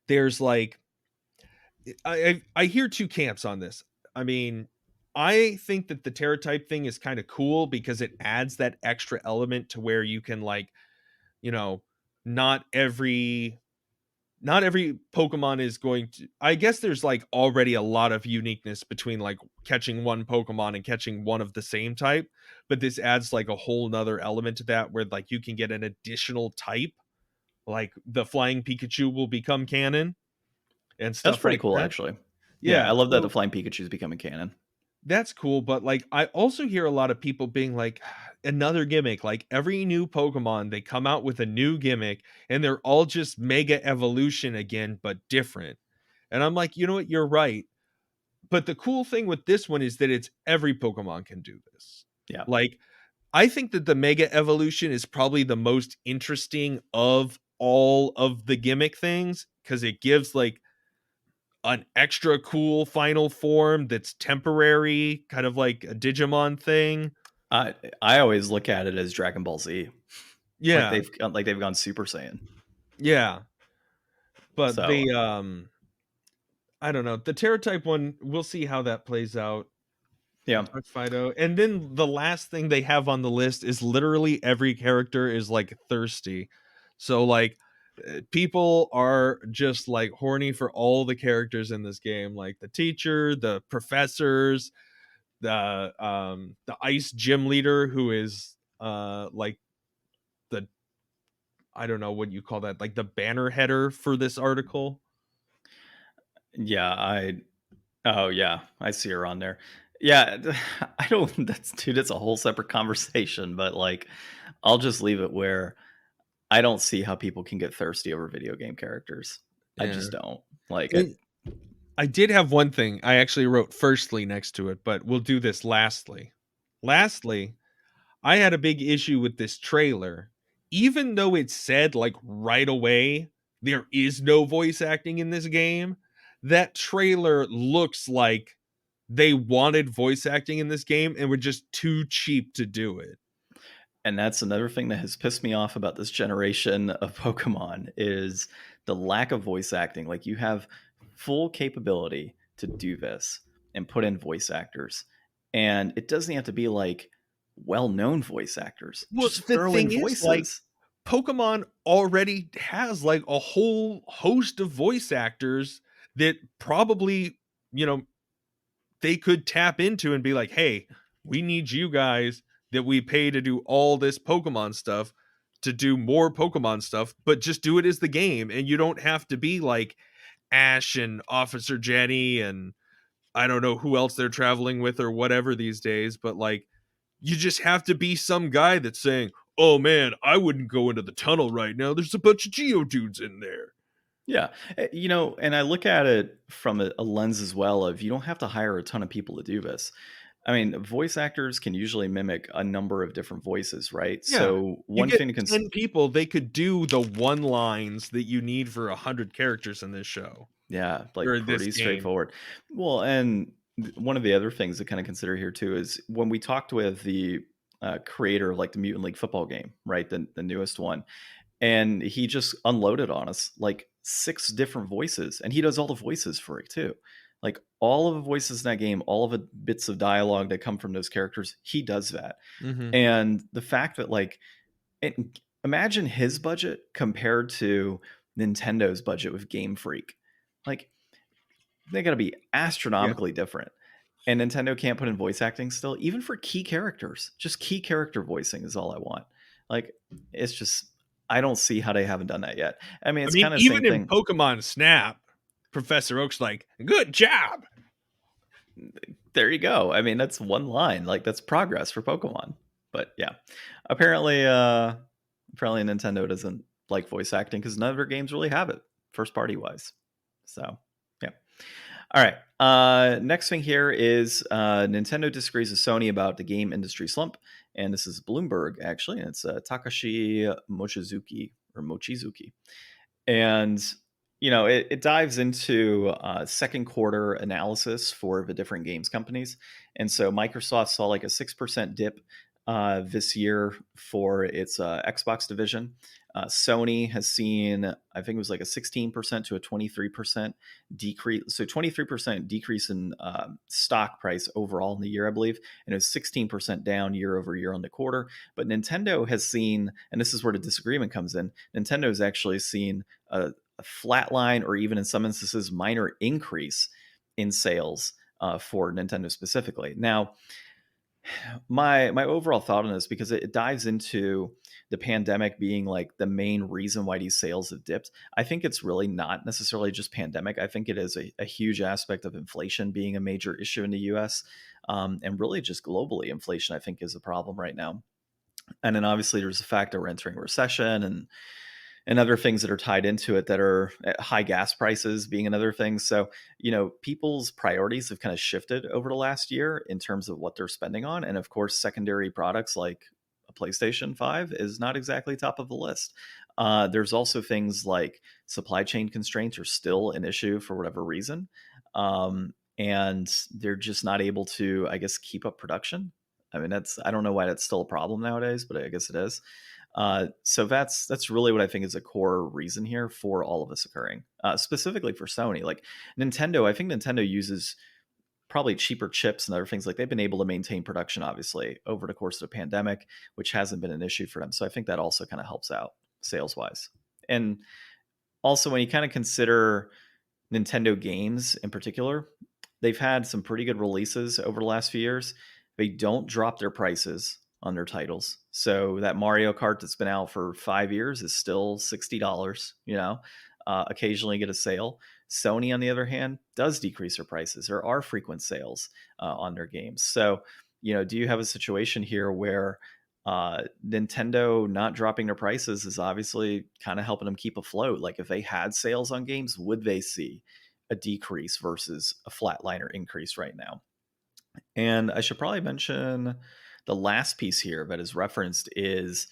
there's like, I hear two camps on this. I mean, I think that the Terra type thing is kind of cool because it adds that extra element to where you can, like, you know, not every not every Pokemon is going to, I guess there's like already a lot of uniqueness between like catching one Pokemon and catching one of the same type, but this adds like a whole nother element to that where like you can get an additional type, like the flying Pikachu will become canon and That's stuff pretty like cool, that. actually. Yeah, I Yeah, love that the so flying Pikachu is becoming canon. that's cool, but like I also hear a lot of people being like, another gimmick. Like, every new Pokemon, they come out with a new gimmick and they're all just mega evolution again, but different. And I'm like, you know what, you're right. But the cool thing with this one is that it's every Pokemon can do this. Yeah. Like, I think that the mega evolution is probably the most interesting of all of the gimmick things because it gives like an extra cool final form that's temporary, kind of like a Digimon thing. I always look at it as Dragon Ball Z. Yeah, Like they've gone Super Saiyan. yeah. But So they I don't know. The Terra type one, we'll see how that plays out. yeah. Touch Fido. And then the last thing they have on the list is literally every character is like thirsty. So like, people are just like horny for all the characters in this game, like the teacher, the professors, the ice gym leader who is like the, I don't know what you call that, like the banner header for this article. Yeah, oh yeah, I see her on there. Yeah, I don't that's dude, it's a whole separate conversation, but like I'll just leave it where I don't see how people can get thirsty over video game characters. I Yeah. just don't. Like And I did have one thing I actually wrote firstly next to it, but we'll do this lastly. Lastly, I had a big issue with this trailer. Even though it said like right away there is no voice acting in this game, that trailer looks like they wanted voice acting in this game and were just too cheap to do it. and that's another thing that has pissed me off about this generation of Pokemon is the lack of voice acting. Like you have full capability to do this and put in voice actors. And it doesn't have to be like well-known voice actors. Well, Just the throw in thing is, like, voices. Pokemon already has like a whole host of voice actors that probably, you know, they could tap into and be like, hey, we need you guys that we pay to do all this Pokemon stuff to do more Pokemon stuff, but just do it as the game. And you don't have to be like Ash and Officer Jenny and I don't know who else they're traveling with or whatever these days, but like, you just have to be some guy that's saying, oh man, I wouldn't go into the tunnel right now. There's a bunch of Geodudes in there. Yeah. You know, and I look at it from a lens as well of you don't have to hire a ton of people to do this. I mean, voice actors can usually mimic a number of different voices, right? Yeah. So You one get thing to 10 people, they could do the one lines that you need for 100 characters in this show yeah, like or this pretty game. straightforward. Well, and one of the other things to kind of consider here too is when we talked with the creator of like the Mutant League football game, right? The newest one. And he just unloaded on us like 6 different voices. And he does all the voices for it too. Like all of the voices in that game, all of the bits of dialogue that come from those characters, he does that. Mm-hmm. And the fact that like imagine his budget compared to Nintendo's budget with Game Freak. Like, they got to be astronomically different. And Nintendo can't put in voice acting still, even for key characters. Just key character voicing is all I want. Like, it's just, I don't see how they haven't done that yet. I mean, it's kind of the even same in thing. Pokemon Snap, Professor Oak's like, "Good job." There you go. I mean, that's one line. Like, that's progress for Pokemon. But yeah, apparently Nintendo doesn't like voice acting because none of their games really have it, first party wise. So yeah. All right. Next thing here is Nintendo disagrees with Sony about the game industry slump. And this is Bloomberg, actually. And it's Takashi Mochizuki. And, you know, it dives into second quarter analysis for the different games companies. And so Microsoft saw like a 6% dip this year for its Xbox division. Sony has seen, I think it was like a 16% to a 23% decrease. So 23% decrease in stock price overall in the year, I believe. And it was 16% down year over year on the quarter. But Nintendo has seen, and this is where the disagreement comes in, Nintendo has actually seen a flat line or even in some instances minor increase in sales for Nintendo specifically. Now, my overall thought on this, because it dives into the pandemic being like the main reason why these sales have dipped. I think it's really not necessarily just pandemic. I think it is a huge aspect of inflation being a major issue in the US, and really just globally. Inflation, I think, is a problem right now. And then obviously there's the fact that we're entering a recession and other things that are tied into it that are high gas prices being another thing. So, you know, people's priorities have kind of shifted over the last year in terms of what they're spending on. And of course, secondary products like a PlayStation 5 is not exactly top of the list. There's also things like supply chain constraints are still an issue for whatever reason. And they're just not able to, I guess, keep up production. I mean, I don't know why that's still a problem nowadays, but I guess it is. So that's really what I think is a core reason here for all of this occurring, specifically for Sony. Like Nintendo, I think Nintendo uses probably cheaper chips and other things. Like they've been able to maintain production, obviously, over the course of the pandemic, which hasn't been an issue for them. So I think that also kind of helps out sales wise. And also, when you kind of consider Nintendo games in particular, they've had some pretty good releases over the last few years. They don't drop their prices on their titles. So that Mario Kart that's been out for 5 years is still $60, you know, occasionally get a sale. Sony, on the other hand, does decrease their prices. There are frequent sales on their games. So, you know, do you have a situation here where Nintendo not dropping their prices is obviously kind of helping them keep afloat? Like if they had sales on games, would they see a decrease versus a flatliner increase right now? And I should probably mention the last piece here that is referenced is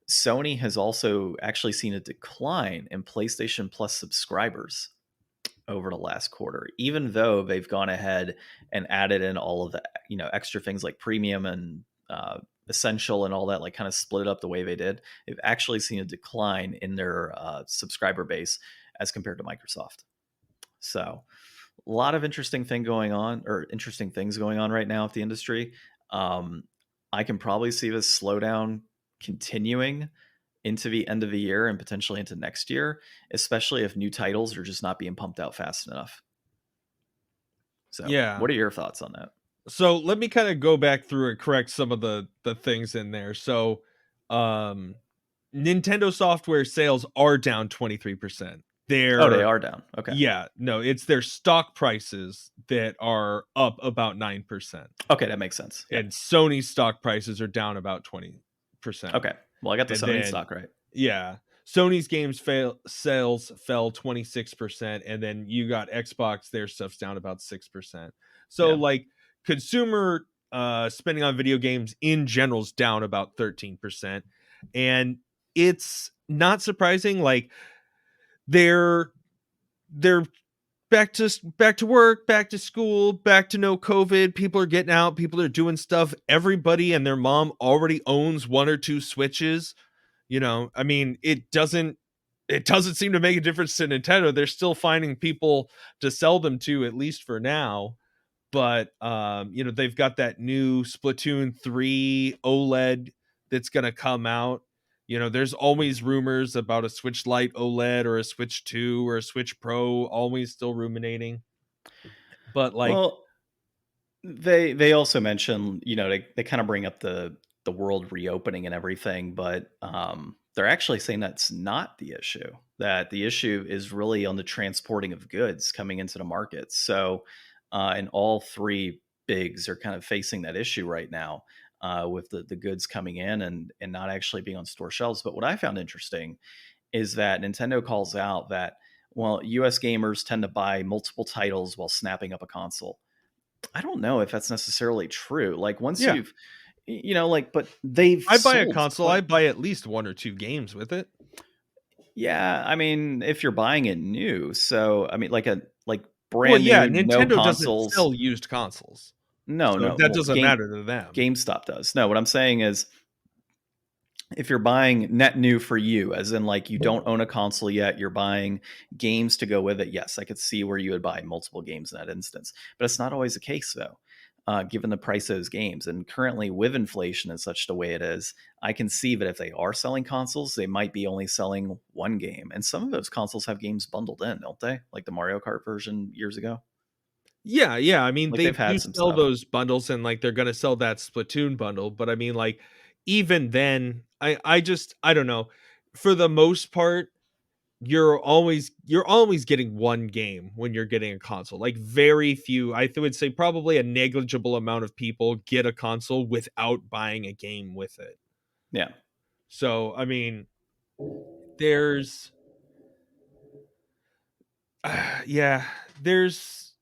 Sony has also actually seen a decline in PlayStation Plus subscribers over the last quarter, even though they've gone ahead and added in all of the, you know, extra things like premium and essential and all that, like kind of split it up the way they did. They've actually seen a decline in their subscriber base as compared to Microsoft. So a lot of interesting things going on right now with the industry. I can probably see this slowdown continuing into the end of the year and potentially into next year, especially if new titles are just not being pumped out fast enough. So, Yeah. what are your thoughts on that? So let me kind of go back through and correct some of the things in there. So, Nintendo software sales are down 23%. They are down. Okay. Yeah, no, it's their stock prices that are up about 9%. Okay, that makes sense. Yeah. And Sony's stock prices are down about 20%. Okay. Well, I got the Sony stock right. Yeah. Sony's games sales fell 26%, and then you got Xbox, their stuff's down about 6%. So like consumer spending on video games in general is down about 13%. And it's not surprising. Like they're back to work, back to school, back to no COVID. People are getting out, people are doing stuff. Everybody and their mom already owns one or two Switches. You know, I mean, it doesn't seem to make a difference to Nintendo. They're still finding people to sell them to, at least for now. But you know, they've got that new Splatoon 3 OLED that's gonna come out. There's always rumors about a Switch Lite OLED or a Switch 2 or a Switch Pro, always still ruminating. But like, Well, they also mention, they kind of bring up the world reopening and everything, but they're actually saying that's not the issue. That the issue is really on the transporting of goods coming into the market. So, and all three bigs are kind of facing that issue right now, with the goods coming in and not actually being on store shelves. But what I found interesting is that Nintendo calls out that, well, US gamers tend to buy multiple titles while snapping up a console. I don't know if that's necessarily true. Like once yeah, you've, like, but they've I buy a sold console, I quite. buy at least 1 or 2 games with it. Yeah, I mean, if you're buying it new, so I mean, like Well, brand yeah, new, no Nintendo doesn't consoles. sell used consoles, No, so no. that Well, doesn't matter to them. GameStop does. No, what I'm saying is, if you're buying net new for you, as in like you don't own a console yet, you're buying games to go with it. Yes, I could see where you would buy multiple games in that instance, but it's not always the case though. Given the price of those games, and currently with inflation and such the way it is, I can see that if they are selling consoles, they might be only selling one game, and some of those consoles have games bundled in, don't they? Like the Mario Kart version years ago. Yeah, I mean, Like they they've do had some sell stuff. those bundles, and, like, they're gonna sell that Splatoon bundle, but, I mean, like, even then, I don't know. For the most part, you're always getting one game when you're getting a console. Like, very few, would say probably a negligible amount of people get a console without buying a game with it. Yeah. So, I mean, there's yeah, there's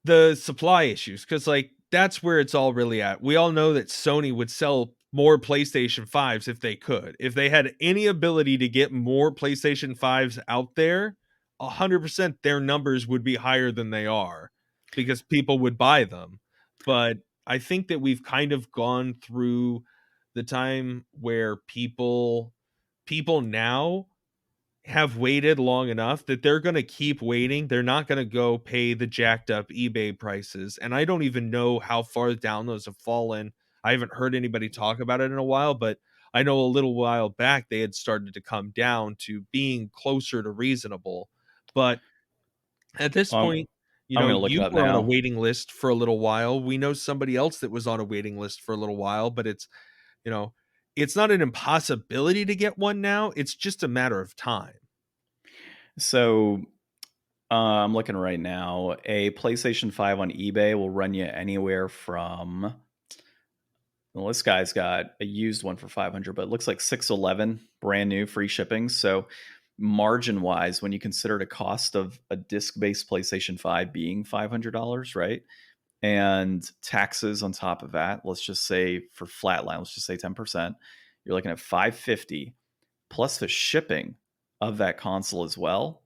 the supply issues, because like that's where it's all really at. We all know that Sony would sell more PlayStation 5s if they could. If they had any ability to get more PlayStation 5s out there, 100% their numbers would be higher than they are, because people would buy them. But I think that we've kind of gone through the time where people now have waited long enough that they're going to keep waiting. They're not going to go pay the jacked up eBay prices. And I don't even know how far down those have fallen. I haven't heard anybody talk about it in a while, but I know a little while back they had started to come down to being closer to reasonable. But at this Well, point, I'm going to look it you up were on a now. waiting list for a little while. We know somebody else that was on a waiting list for a little while, but you know, it's not an impossibility to get one now. It's just a matter of time. So I'm looking right now. A PlayStation 5 on eBay will run you anywhere from. Well, this guy's got a used one for 500, but it looks like 611, brand new, free shipping. So margin wise, when you consider the cost of a disc-based PlayStation 5 being $500, right? And taxes on top of that, let's just say for flatline, let's just say 10%, you're looking at 550 plus the shipping of that console as well,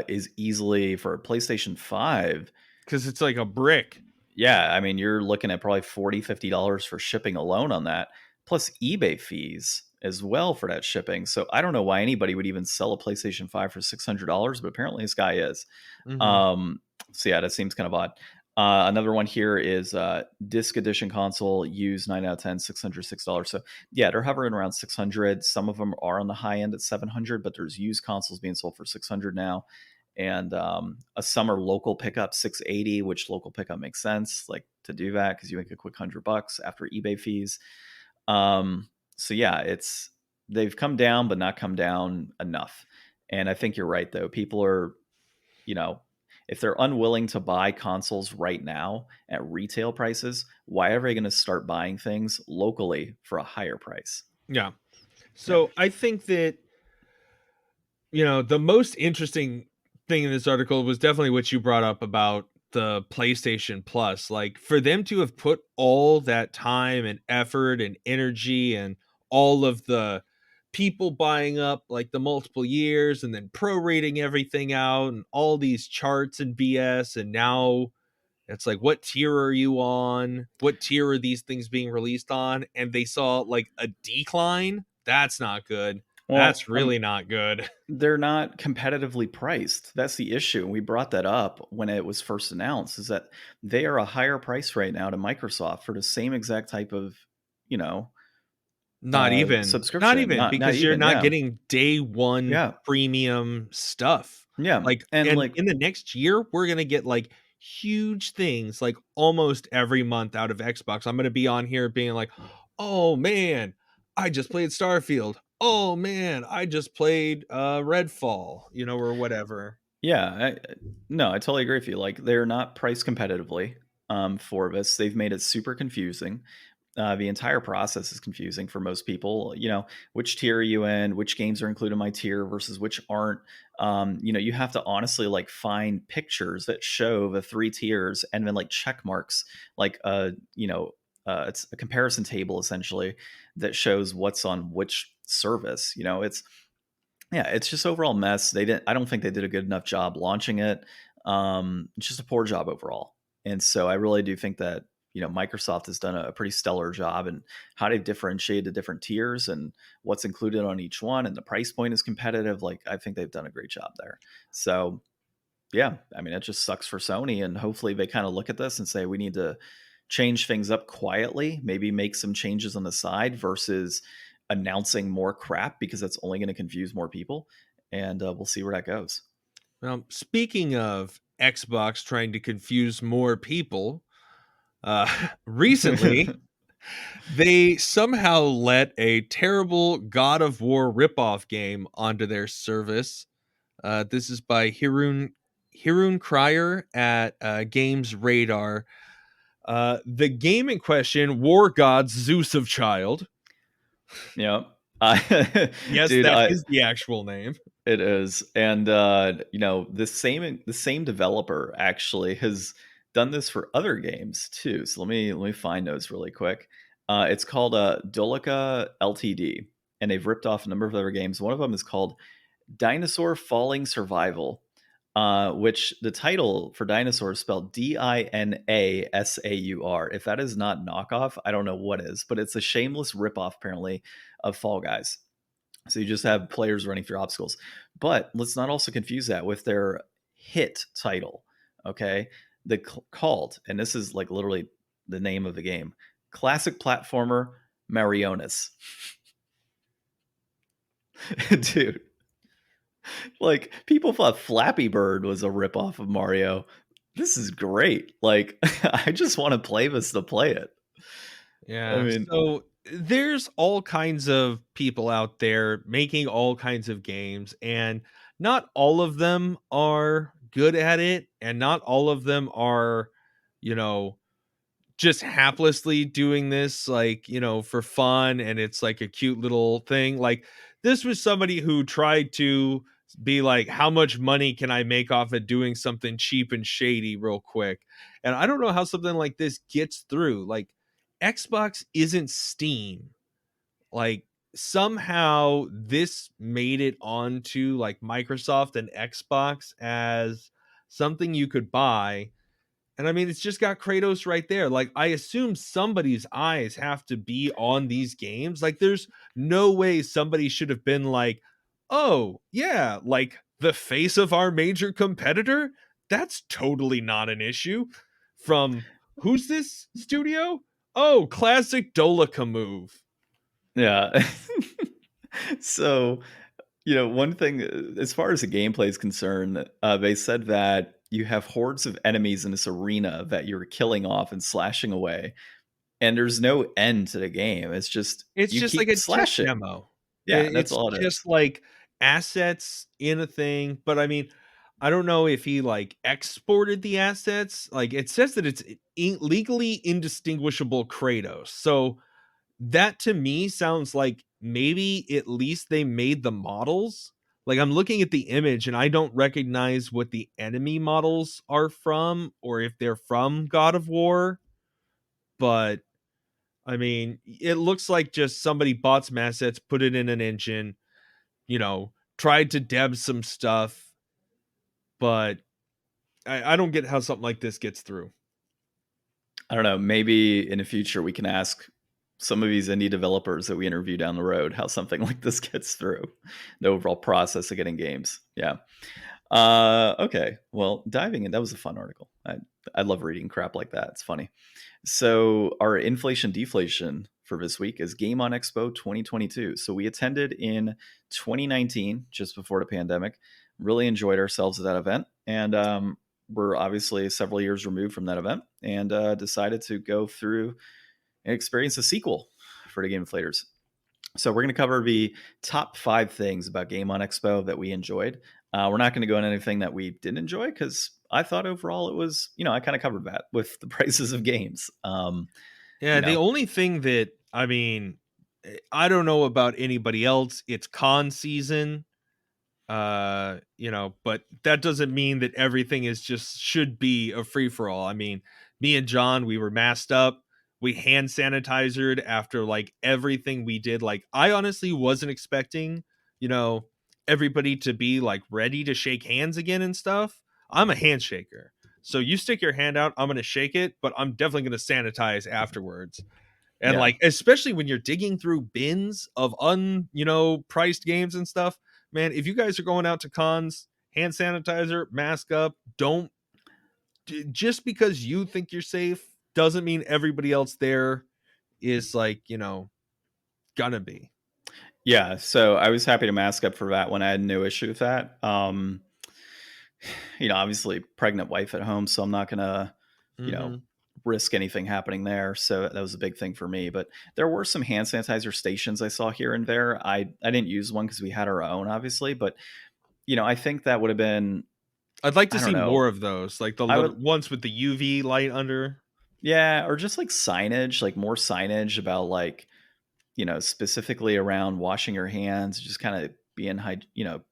is easily for a PlayStation 5. Because it's like a brick. Yeah, I mean, you're looking at probably $40-$50 for shipping alone on that, plus eBay fees as well for that shipping. So I don't know why anybody would even sell a PlayStation 5 for $600, but apparently this guy is. Mhm. Um, so yeah, that seems kind of odd. Another one here is disc edition console used 9 out of 10, $606. So yeah, they're hovering around 600. Some of them are on the high end at 700, but there's used consoles being sold for 600 now. And a summer local pickup 680, which local pickup makes sense, like to do that because you make a quick $100 after eBay fees. So yeah, they've come down, but not come down enough. And I think you're right though. People are, you know, if they're unwilling to buy consoles right now at retail prices, why are they going to start buying things locally for a higher price? Yeah. Yeah. So I think that, the most interesting thing in this article was definitely what you brought up about the PlayStation Plus. Like, for them to have put all that time and effort and energy and all of the people buying up like the multiple years and then prorating everything out and all these charts and BS, and now it's like, what tier are you on? What tier are these things being released on? And they saw like a decline. That's not good. Well, That's really not good. they're not competitively priced. That's the issue. And we brought that up when it was first announced, is that they are a higher price right now to Microsoft for the same exact type of, you know, Not even, subscription. Not because you're even. not Yeah. getting day one Yeah. premium stuff. Yeah. Like, And and like, in the next year, we're gonna get like huge things, like almost every month out of Xbox. I'm gonna be on here being like, oh man, I just played Starfield. Oh man, I just played Redfall, or whatever. yeah, no, I totally agree with you. Like, they're not priced competitively for this. They've made it super confusing. The entire process is confusing for most people. Which tier are you in? Which games are included in my tier versus which aren't? You have to honestly like find pictures that show the three tiers and then like check marks, like it's a comparison table essentially that shows what's on which service. It's just overall mess. I don't think they did a good enough job launching it. It's just a poor job overall. And so I really do think that, Microsoft has done a pretty stellar job in how they've differentiated the different tiers and what's included on each one. And the price point is competitive. Like, I think they've done a great job there. So yeah, I mean, it just sucks for Sony. And hopefully they kind of look at this and say, we need to change things up quietly, maybe make some changes on the side versus announcing more crap, because that's only going to confuse more people. And we'll see where that goes. Well, speaking of Xbox trying to confuse more people, recently they somehow let a terrible God of War ripoff game onto their service. This is by Hirun Cryer at Games Radar. The game in question, War Gods Zeus of Child. Yeah. Yes, Dude, that is the actual name. it is. And the same developer actually has done this for other games too. So let me find those really quick. It's called Dolica Ltd, and they've ripped off a number of other games. One of them is called Dinosaur Falling Survival, which the title for dinosaur is spelled Dinasaur. If that is not knockoff, I don't know what is, but it's a shameless ripoff apparently of Fall Guys. So you just have players running through obstacles. But let's not also confuse that with their hit title. Okay. Called, and this is like literally the name of the game, classic platformer Marionis. Dude, like, people thought Flappy Bird was a ripoff of Mario. This is great. Like, I just want to play this to play it. I Yeah. mean, So there's all kinds of people out there making all kinds of games, and not all of them are good at it, and not all of them are, you know, just haplessly doing this like, for fun, and it's like a cute little thing. Like, this was somebody who tried to be like, how much money can I make off of doing something cheap and shady real quick? And I don't know how something like this gets through. Like, Xbox isn't Steam. Like, somehow this made it onto like Microsoft and Xbox as something you could buy. And I mean, it's just got Kratos right there. Like, I assume somebody's eyes have to be on these games. Like, there's no way somebody should have been like, oh, yeah, like the face of our major competitor. That's totally not an issue. From who's this studio? Oh, classic Dolica move. yeah. So, one thing, as far as the gameplay is concerned, they said that you have hordes of enemies in this arena that you're killing off and slashing away, and there's no end to the game. It's just It's you just like keep a tech slashing. demo. Yeah, that's It's all it is. just like assets in a thing. But I mean, I don't know if he like exported the assets. Like, it says that it's legally indistinguishable Kratos. So that to me sounds like maybe at least they made the models. Like, I'm looking at the image and I don't recognize what the enemy models are from, or if they're from God of War. But I mean, it looks like just somebody bought some assets, put it in an engine, tried to deb some stuff, but I don't get how something like this gets through. I don't know. Maybe in the future we can ask some of these indie developers that we interview down the road how something like this gets through the overall process of getting games. Yeah. Okay. Well, diving in, that was a fun article. I love reading crap like that. It's funny. So our inflation deflation for this week is Game On Expo 2022. So we attended in 2019, just before the pandemic. Really enjoyed ourselves at that event, and we're obviously several years removed from that event, and decided to go through and experience a sequel for the Game Deflators. So we're going to cover the top 5 things about Game On Expo that we enjoyed. We're not going to go into anything that we didn't enjoy, because I thought overall it was, I kind of covered that with the prices of games. The only thing that, I mean, I don't know about anybody else. It's con season, but that doesn't mean that everything is just should be a free for all. I mean, me and John, we were masked up. We hand sanitized after like everything we did. Like, I honestly wasn't expecting, everybody to be like ready to shake hands again and stuff. I'm a handshaker. So you stick your hand out, I'm going to shake it, but I'm definitely going to sanitize afterwards. And like, especially when you're digging through bins of priced games and stuff, man, if you guys are going out to cons, hand sanitizer, mask up. Don't, just because you think you're safe doesn't mean everybody else there is like, gonna be. Yeah, so I was happy to mask up for that one. I had no issue with that. Obviously pregnant wife at home, so I'm not gonna, risk anything happening there. So that was a big thing for me. But there were some hand sanitizer stations I saw here and there. I didn't use one because we had our own, obviously, but I think that would have been. I'd like to see more of those, like the ones with the UV light under. Yeah, or just like signage, like more signage about like, specifically around washing your hands, just kind of being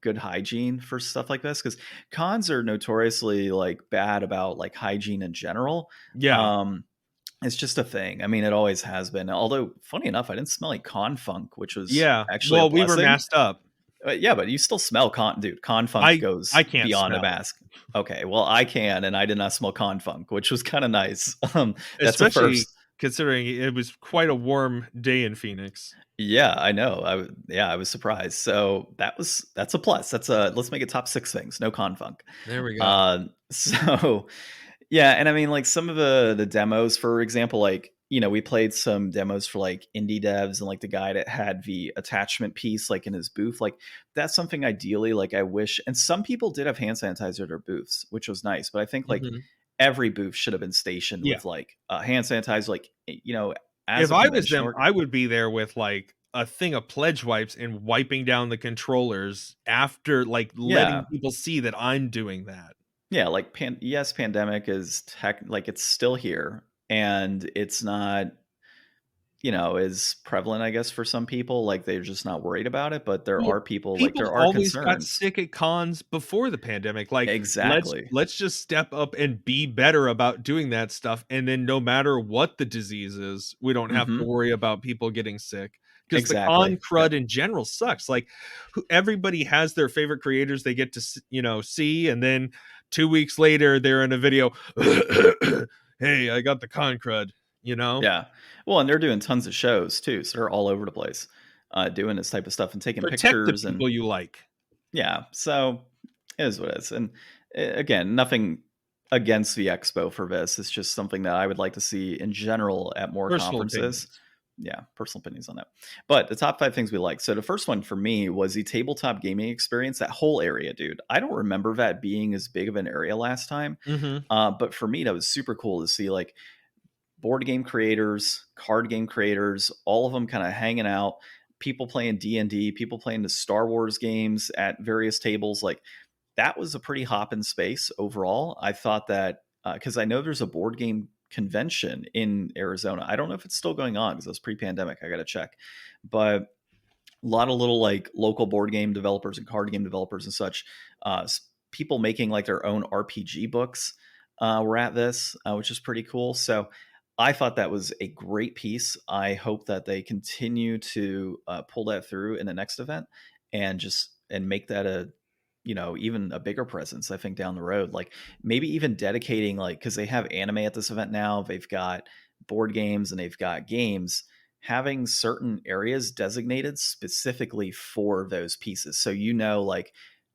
good hygiene for stuff like this, because cons are notoriously like bad about like hygiene in general. It's just a thing. I mean, it always has been. Although, funny enough, I didn't smell like con funk, which was actually we were masked up. Yeah, but you still smell dude. Con funk goes I can't beyond smell. a mask. Okay, well, I can, and I did not smell con funk, which was kind of nice. That's especially a first, considering it was quite a warm day in Phoenix. Yeah, I know. I was surprised. So that's a plus. Let's make it top 6 things. No con funk. There we go. So yeah, and I mean, like some of the demos, for example, like we played some demos for like indie devs, and like the guy that had the attachment piece like in his booth, like that's something ideally like I wish. And some people did have hand sanitizer at their booths, which was nice. But I think like every booth should have been stationed with like hand sanitizer, like if I was them, I would be there with like a thing of pledge wipes and wiping down the controllers after like letting people see that I'm doing that. Yeah, like pandemic is it's still here, and it's not is prevalent, I guess, for some people. Like they're just not worried about it, but there are people like there are always concerns. Got sick at cons before the pandemic. Like exactly. Let's just step up and be better about doing that stuff, and then no matter what the disease is, we don't have to worry about people getting sick. Because the con crud in general sucks. Like everybody has their favorite creators they get to see, and then 2 weeks later they're in a video. Hey, I got the con crud. Yeah. Well, and they're doing tons of shows too, so they're all over the place, doing this type of stuff and taking pictures the people and you like. Yeah. So it is what it is, and again, nothing against the expo for this. It's just something that I would like to see in general at more conferences. Opinions. Yeah, personal opinions on that. But the top 5 things we like. So the first one for me was the tabletop gaming experience. That whole area, dude. I don't remember that being as big of an area last time. But for me, that was super cool to see like board game creators, card game creators, all of them kind of hanging out. People playing D&D, people playing the Star Wars games at various tables. Like that was a pretty hopping space overall. I thought that because I know there's a board game convention in Arizona. I don't know if it's still going on because it was pre-pandemic. I got to check. But a lot of little like local board game developers and card game developers and such, people making like their own RPG books were at this, which is pretty cool. So I thought that was a great piece. I hope that they continue to pull that through in the next event and make that a even a bigger presence, I think, down the road. Like maybe even dedicating, like, because they have anime at this event now, they've got board games and they've got games, having certain areas designated specifically for those pieces. So, like,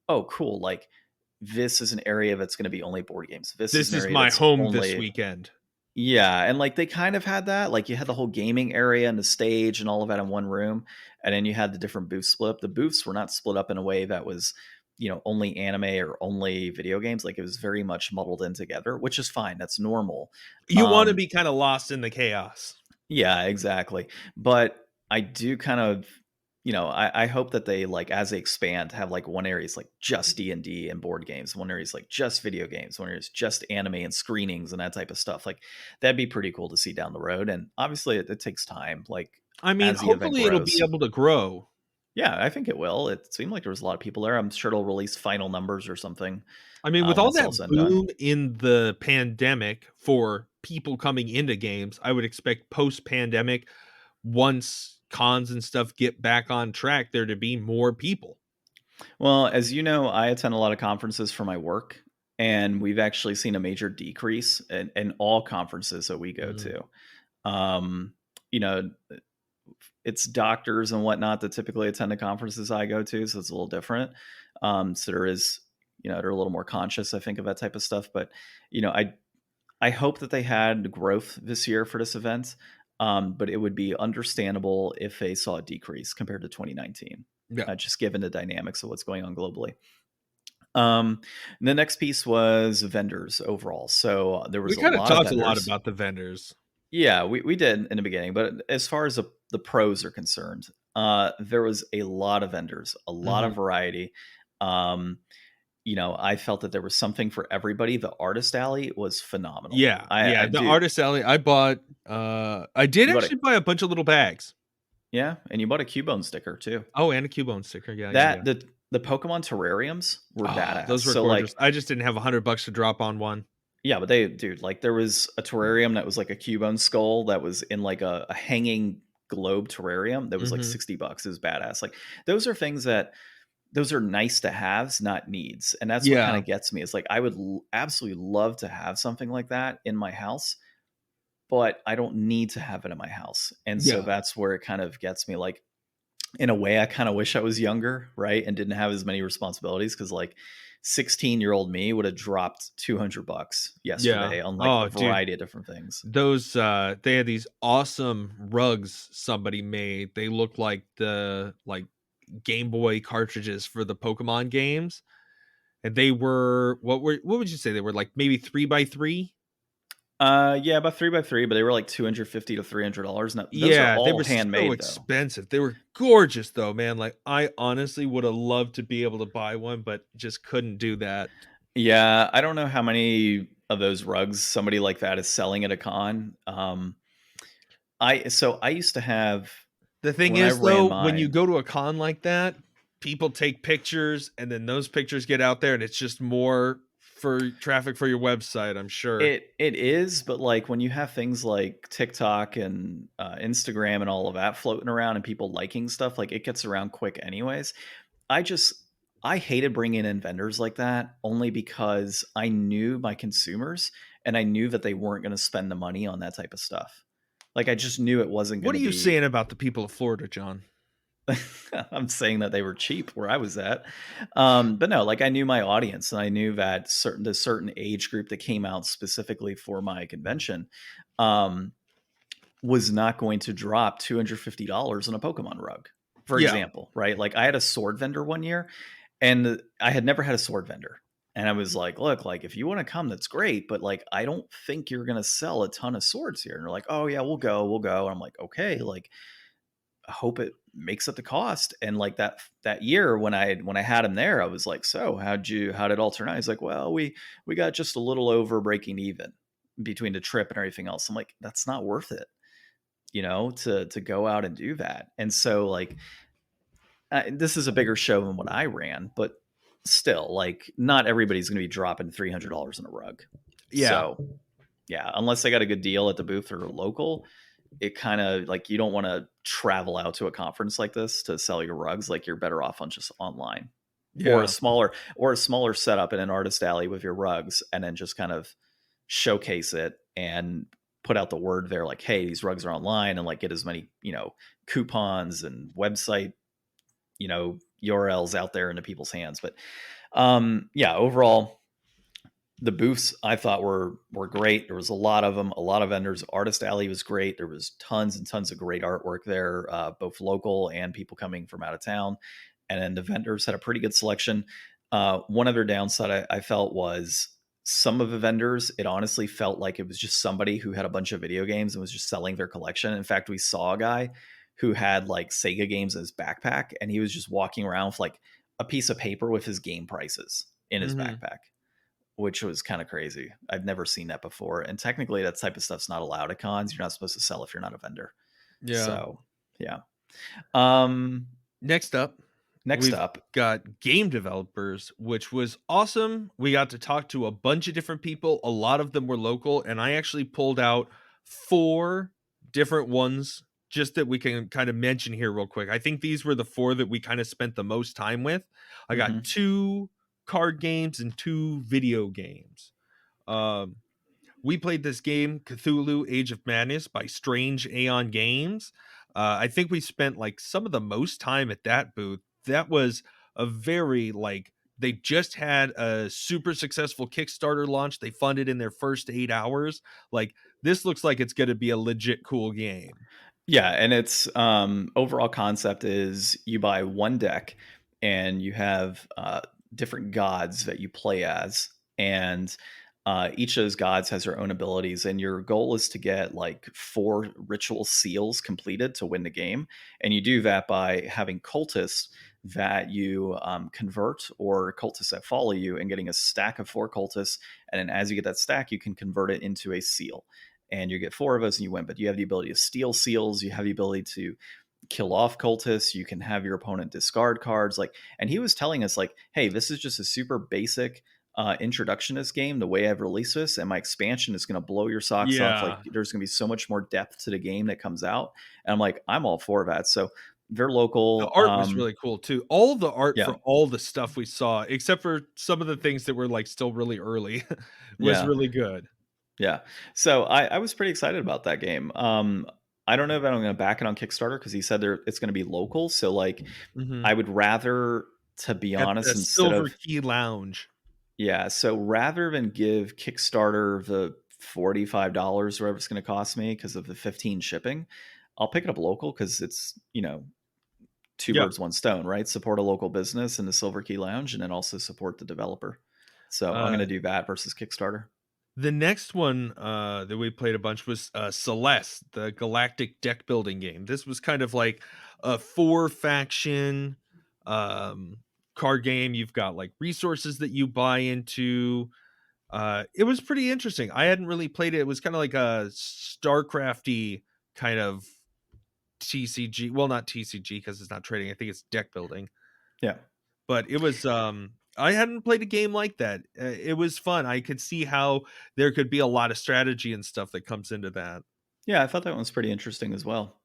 oh, cool. Like this is an area that's going to be only board games. This is my home this weekend. Yeah, and like they kind of had that. Like you had the whole gaming area and the stage and all of that in one room, and then you had the different booths split up. The booths were not split up in a way that was, only anime or only video games. Like it was very much muddled in together, which is fine. That's normal. You want to be kind of lost in the chaos. Yeah, exactly. But I do kind of, I hope that they like as they expand have like one area is like just D&D and board games, one area is like just video games, one area is just anime and screenings and that type of stuff. Like that'd be pretty cool to see down the road. And obviously it takes time. Like I mean, as the event hopefully it'll be grows. able to grow. Yeah, I think it will. It seemed like there was a lot of people there. I'm sure it'll release final numbers or something. I mean, with When all it's all that said and done. boom in the pandemic for people coming into games, I would expect post-pandemic, once cons and stuff get back on track, there to be more people. Well, as you know, I attend a lot of conferences for my work, and we've actually seen a major decrease in all conferences that we go to. You know, it's doctors and whatnot that typically attend the conferences I go to, so it's a little different. So there is, they're a little more conscious, I think, of that type of stuff. But I hope that they had growth this year for this event, but it would be understandable if they saw a decrease compared to 2019. Yeah. Just given the dynamics of what's going on globally. The next piece was vendors overall. So there was We kind of lot talked of a lot vendors. about the vendors. Yeah, we did in the beginning, but as far as the pros are concerned, there was a lot of vendors, a lot of variety. I felt that there was something for everybody. The artist alley was phenomenal. Yeah. The artist alley, I bought. I did You bought actually buy a bunch of little bags. Yeah, and you bought a Cubone sticker too. Oh, and a Cubone sticker. Yeah, The Pokemon terrariums were badass. Those were gorgeous. I just didn't have $100 to drop on one. Yeah, but like there was a terrarium that was like a Cubone skull that was in like a hanging globe terrarium that was like $60. It was badass. Like those are things those are nice to haves, not needs. And that's what kind of gets me. It's like I would absolutely love to have something like that in my house, but I don't need to have it in my house. And so that's where it kind of gets me. Like in a way, I kind of wish I was younger, right? And didn't have as many responsibilities, because like 16-year-old me would have dropped $200 yesterday on like a variety of different things. Those they had these awesome rugs somebody made. They looked like the Game Boy cartridges for the Pokemon games, and they were what would you say they were, like maybe 3x3? Yeah, about 3x3, but they were like $250 to $300. Now, those are all they were handmade, so expensive. They were gorgeous though, man. Like I honestly would have loved to be able to buy one, but just couldn't do that. Yeah, I don't know how many of those rugs somebody like that is selling at a con. I used to have. The thing is, though, when you go to a con like that, people take pictures, and then those pictures get out there, and it's just more for traffic for your website, I'm sure. It is, but like when you have things like TikTok and Instagram and all of that floating around and people liking stuff, like it gets around quick anyways. I hated bringing in vendors like that, only because I knew my consumers and I knew that they weren't going to spend the money on that type of stuff. Like I just knew it wasn't going to be. What are you saying about the people of Florida, John? I'm saying that they were cheap where I was at. But no, like I knew my audience, and I knew that the certain age group that came out specifically for my convention was not going to drop $250 on a Pokemon rug, for example, right? Like I had a sword vendor one year, and I had never had a sword vendor. And I was like, look, like if you want to come, that's great. But like, I don't think you're going to sell a ton of swords here. And they're like, oh yeah, we'll go. And I'm like, okay, like I hope it makes up the cost. And like that year when I had him there, I was like, so how did it all turn out? He's like, well, we got just a little over breaking even between the trip and everything else. I'm like, that's not worth it, to go out and do that. And so like, this is a bigger show than what I ran, but still, like not everybody's going to be dropping $300 on a rug. Yeah. So yeah, unless they got a good deal at the booth or local, it kind of like you don't want to travel out to a conference like this to sell your rugs. Like you're better off on just online or a smaller setup in an artist alley with your rugs, and then just kind of showcase it and put out the word there. Like, hey, these rugs are online, and like get as many, coupons and website, URLs out there into people's hands. But overall The booths I thought were great. There was a lot of them, a lot of vendors. Artist Alley was great. There was tons and tons of great artwork there, both local and people coming from out of town. And then the vendors had a pretty good selection. One other downside I felt was some of the vendors, it honestly felt like it was just somebody who had a bunch of video games and was just selling their collection. In fact, we saw a guy who had like Sega games in his backpack, and he was just walking around with like a piece of paper with his game prices in his Mm-hmm. backpack, which was kind of crazy. I've never seen that before. And technically, that type of stuff's not allowed at cons. You're not supposed to sell if you're not a vendor. Yeah. So, yeah. Um, Next up, Next we've up, got Game Developers, which was awesome. We got to talk to a bunch of different people. A lot of them were local, and I actually pulled out 4 different ones just that we can kind of mention here real quick. I think these were the 4 that we kind of spent the most time with. I got mhm. 2 card games and 2 video games. Um, we played this game, Cthulhu Age of Madness by Strange Aeon Games. I think we spent like some of the most time at that booth. That was a very like, they just had a super successful Kickstarter launch. They funded in their first 8 hours. Like, this looks like it's going to be a legit cool game. Yeah, and its overall concept is you buy one deck and you have different gods that you play as, and each of those gods has their own abilities, and your goal is to get like 4 ritual seals completed to win the game. And you do that by having cultists that you convert, or cultists that follow you, and getting a stack of 4 cultists. And then as you get that stack, you can convert it into a seal, and you get 4 of us and you win. But you have the ability to steal seals, you have the ability to kill off cultists, you can have your opponent discard cards. Like, and he was telling us like, hey, this is just a super basic introduction to this game, the way I've released this, and my expansion is going to blow your socks off. Like, Yeah. there's going to be so much more depth to the game that comes out, and I'm like, I'm all for that. So they're The local. art was really cool too. All the art Yeah, for all the stuff we saw, except for some of the things that were like still really early, was yeah, really good. yeah. So I was pretty excited about that game. I don't know if I'm going to back it on Kickstarter because he said it's going to be local. So like, Mhm. I would rather, to be At honest, the instead Silver of, Key Lounge. yeah, so rather than give Kickstarter the $45 whatever it's going to cost me because of the 15 shipping, I'll pick it up local because it's, two Yep. birds, one stone, right? Support a local business in the Silver Key Lounge, and then also support the developer. So I'm going to Uh, do that versus Kickstarter. the next one that we played a bunch was Celeste, the galactic deck building game. This was kind of like a 4-faction um, card game. You've got like resources that you buy into. It was pretty interesting. I hadn't really played it. It was kind of like a StarCrafty kind of TCG. Well, not TCG because it's not trading. I think it's deck building. Yeah. But it was I hadn't played a game like that. It was fun. I could see how there could be a lot of strategy and stuff that comes into that. Yeah, I thought that one was pretty interesting as well.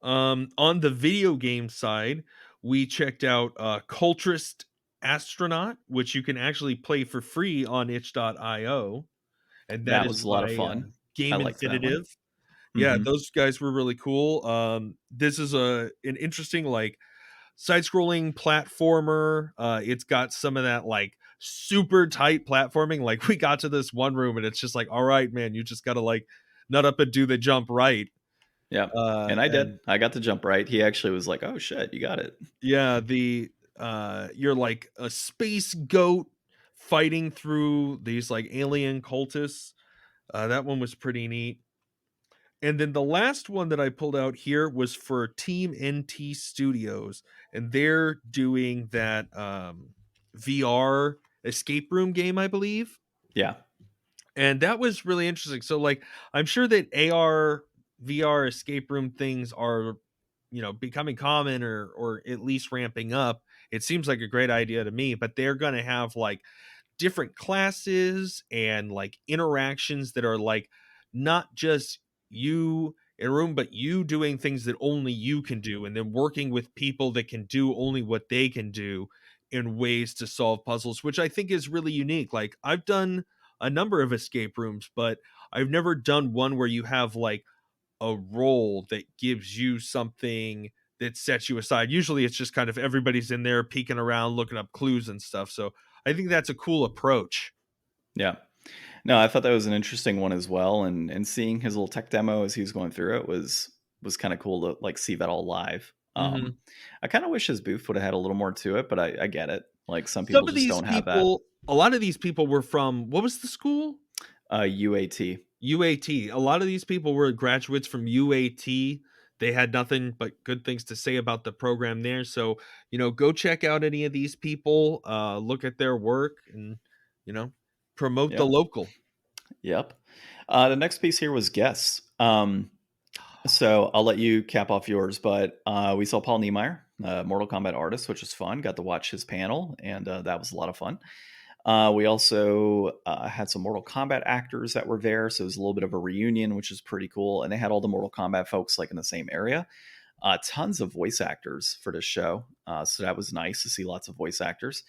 On the video game side, we checked out Cultist Astronaut, which you can actually play for free on itch.io, and that That is was a lot of by fun. I Game liked that one. Infinitive. Yeah, Hmm. those guys were really cool. This is an interesting like side-scrolling platformer. It's got some of that like super tight platforming. Like, we got to this one room and it's just like, all right, man, you just gotta like nut up and do the jump right. Yeah. And I did. And I got the jump right. He actually was like, oh shit, you got it. yeah, the you're like a space goat fighting through these like alien cultists. That one was pretty neat. And then the last one that I pulled out here was for Team NT Studios, and they're doing that VR escape room game, I believe. Yeah. And that was really interesting. So, like, I'm sure that AR, VR escape room things are, becoming common or at least ramping up. It seems like a great idea to me, but they're going to have like different classes and like interactions that are like not just you in a room, but you doing things that only you can do, and then working with people that can do only what they can do in ways to solve puzzles, which I think is really unique. Like, I've done a number of escape rooms, but I've never done one where you have like a role that gives you something that sets you aside. Usually it's just kind of everybody's in there peeking around, looking up clues and stuff. So I think that's a cool approach. Yeah. No, I thought that was an interesting one as well, and seeing his little tech demo as he was going through it was kind of cool to like see that all live. Hmm. I kind of wish his booth would have had a little more to it, but I get it. Like some people Some of just these don't have that. people, a lot of these people were from, what was the school? UAT. UAT. A lot of these people were graduates from UAT. They had nothing but good things to say about the program there. So, go check out any of these people, look at their work, and, you know, promote the Yep. local. Yep. The next piece here was guests. So I'll let you cap off yours, but we saw Paul Niemeyer, Mortal Kombat artist, which was fun. Got to watch his panel, and that was a lot of fun. We also had some Mortal Kombat actors that were there, so it was a little bit of a reunion, which is pretty cool. And they had all the Mortal Kombat folks like in the same area. Tons of voice actors for this show, so that was nice to see lots of voice actors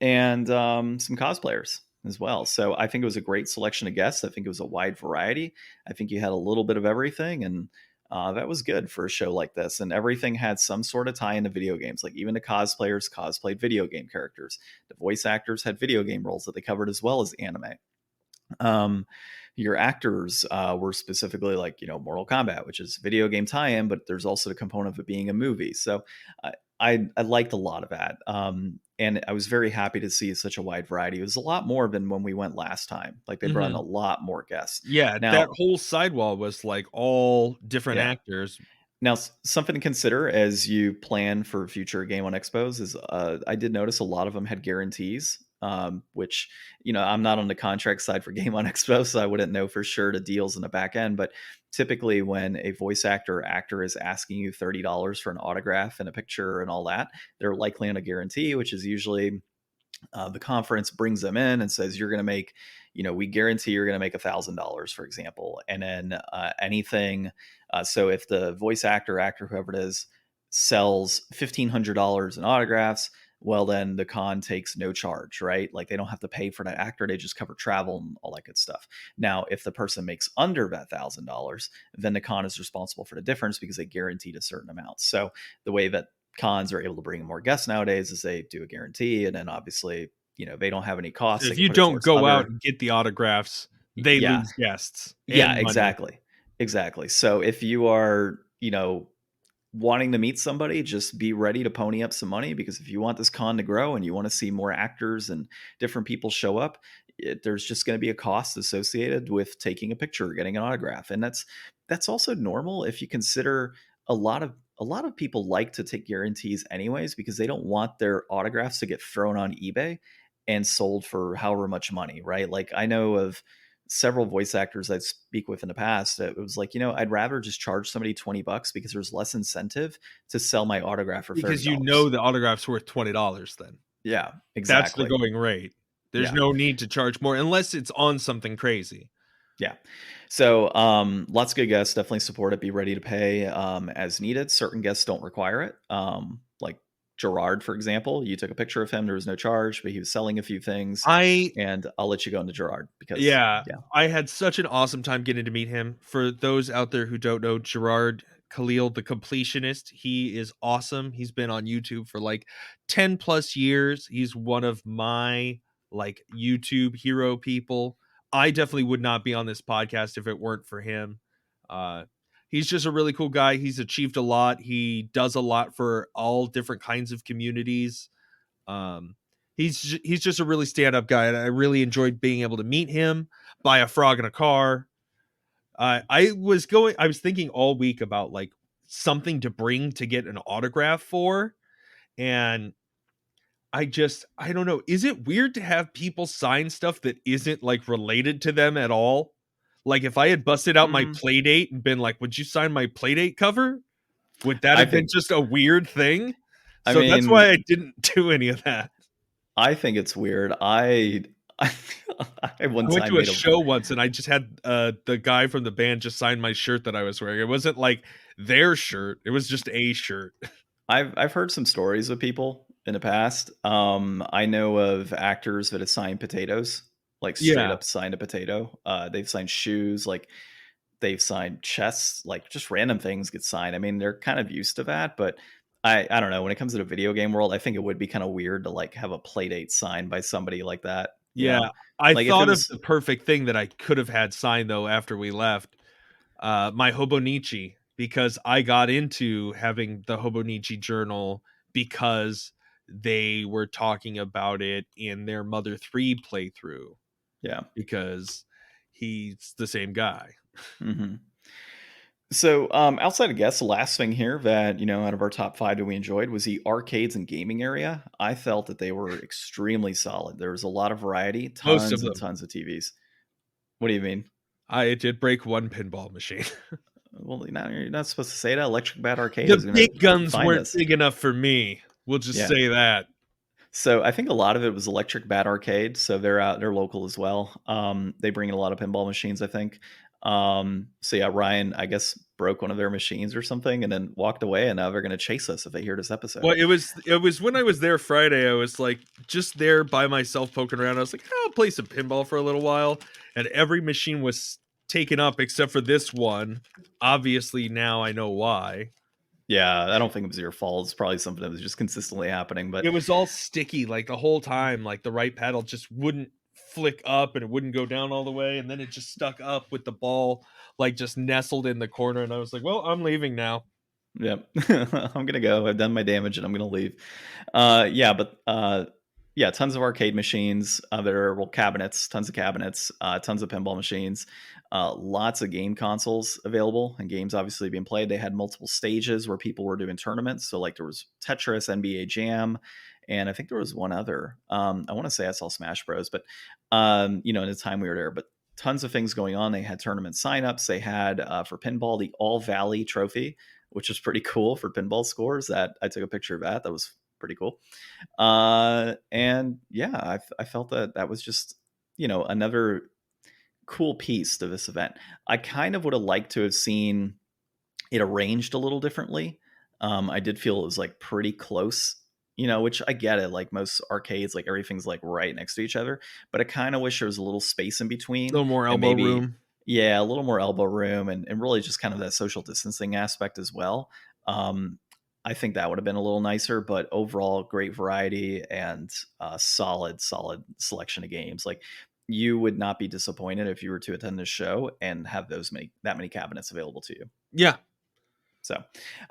and some cosplayers as well. So I think it was a great selection of guests. I think it was a wide variety. I think you had a little bit of everything, and that was good for a show like this. And everything had some sort of tie into video games. Like even the cosplayers cosplayed video game characters. The voice actors had video game roles that they covered as well as anime. Your actors were specifically like, Mortal Kombat, which is video game tie-in, but there's also the component of it being a movie. So I liked a lot of that. And I was very happy to see such a wide variety. It was a lot more than when we went last time. Like they brought in a lot more guests. Yeah, that Now, whole sidewall was like all different yeah. actors. Now, something to consider as you plan for future Game On Expos is I did notice a lot of them had guarantees, which, I'm not on the contract side for Game On Expo, so I wouldn't know for sure the deals in the back end. But typically when a voice actor or actor is asking you $30 for an autograph and a picture and all that, they're likely on a guarantee, which is usually the conference brings them in and says, you're going to make, we guarantee you're going to make $1,000, for example. And then anything. So if the voice actor, whoever it is, sells $1,500 in autographs, well, then the con takes no charge, right? Like they don't have to pay for that actor. They just cover travel and all that good stuff. Now, if the person makes under that $1,000, then the con is responsible for the difference because they guaranteed a certain amount. So the way that cons are able to bring in more guests nowadays is they do a guarantee, and then obviously they don't have any costs. If you don't go out and get the autographs, they lose guests. Yeah, exactly. So if you are wanting to meet somebody, just be ready to pony up some money, because if you want this con to grow and you want to see more actors and different people show up, there's just going to be a cost associated with taking a picture or getting an autograph. And that's also normal if you consider a lot of people like to take guarantees anyways, because they don't want their autographs to get thrown on eBay and sold for however much money, right? Like I know of several voice actors I speak with in the past that it was like, I'd rather just charge somebody $20 because there's less incentive to sell my autograph for $30. Because the autograph's worth $20 then. Yeah, exactly. That's the going rate. There's no need to charge more unless it's on something crazy. Yeah. So lots of good guests. Definitely support it. Be ready to pay as needed. Certain guests don't require it. Like Gerard, for example, you took a picture of him. There was no charge, but he was selling a few things. And I'll let you go into Gerard because I had such an awesome time getting to meet him. For those out there who don't know, Gerard Khalil, the completionist, he is awesome. He's been on YouTube for like 10 plus years. He's one of my like YouTube hero people. I definitely would not be on this podcast if it weren't for him. He's just a really cool guy. He's achieved a lot. He does a lot for all different kinds of communities. He's just a really stand-up guy, and I really enjoyed being able to meet him, buy a frog in a car. I was thinking all week about like something to bring to get an autograph for, and I don't know. Is it weird to have people sign stuff that isn't like related to them at all? Like if I had busted out my Playdate and been like, would you sign my Playdate cover? Would that have been just a weird thing? So that's why I didn't do any of that. I think it's weird. I went to a show once and I just had the guy from the band just sign my shirt that I was wearing. It wasn't like their shirt. It was just a shirt. I've heard some stories of people in the past. I know of actors that have signed potatoes, like straight up signed a potato. They've signed shoes, like they've signed chests, like just random things get signed. I mean, they're kind of used to that, but I don't know. When it comes to the video game world, I think it would be kind of weird to like have a Playdate signed by somebody like that. Yeah, I Like if it thought of was, the perfect thing that I could have had signed though after we left. My Hobonichi, because I got into having the Hobonichi journal because they were talking about it in their Mother 3 playthrough, yeah. because he's the same guy. Hmm. So, outside of guests, the last thing here that, out of our top five that we enjoyed was the arcades and gaming area. I felt that they were extremely solid. There was a lot of variety, Most of tons and them. tons of TVs. What do you mean? I did break one pinball machine. Well, you're not supposed to say that. Electric Bat Arcade is The going to big guns find weren't this. big enough for me. We'll just Yeah. say that. So I think a lot of it was Electric Bat Arcade. So they're local as well. They bring in a lot of pinball machines, I think. So yeah, Ryan, I guess, broke one of their machines or something and then walked away, and now they're going to chase us if they hear this episode. Well, it was when I was there Friday. I was like just there by myself poking around. I was like, I'll play some pinball for a little while, and every machine was taken up except for this one. Obviously, now I know why. Yeah, I don't think it was your fault. It's probably something that was just consistently happening. But It was all sticky like the whole time. Like the right paddle just wouldn't flick up and it wouldn't go down all the way, and then it just stuck up with the ball like just nestled in the corner. And I was like, well, I'm leaving now. yep, I'm gonna go. I've done my damage, and I'm gonna leave. Yeah, tons of arcade machines. There are cabinets, tons of cabinets, tons of pinball machines, lots of game consoles available, and games obviously being played. They had multiple stages where people were doing tournaments. So like there was Tetris, NBA Jam, and I think there was one other. I want to say I saw Smash Bros, but in the time we were there, but tons of things going on. They had tournament signups. They had for pinball the All Valley Trophy, which was pretty cool for pinball scores. That I took a picture of that. That was pretty cool. And yeah, I felt that was just, another cool piece to this event. I kind of would have liked to have seen it arranged a little differently. I did feel it was like pretty close, which I get it. Like most arcades, like everything's like right next to each other, but I kind of wish there was a little space in A between little more and elbow maybe, room. yeah, a little more elbow room and really just kind of that social distancing aspect as well. Um, I think that would have been a little nicer, but overall, great variety and solid selection of games. Like you would not be disappointed if you were to attend this show and have that many cabinets available to you. Yeah. So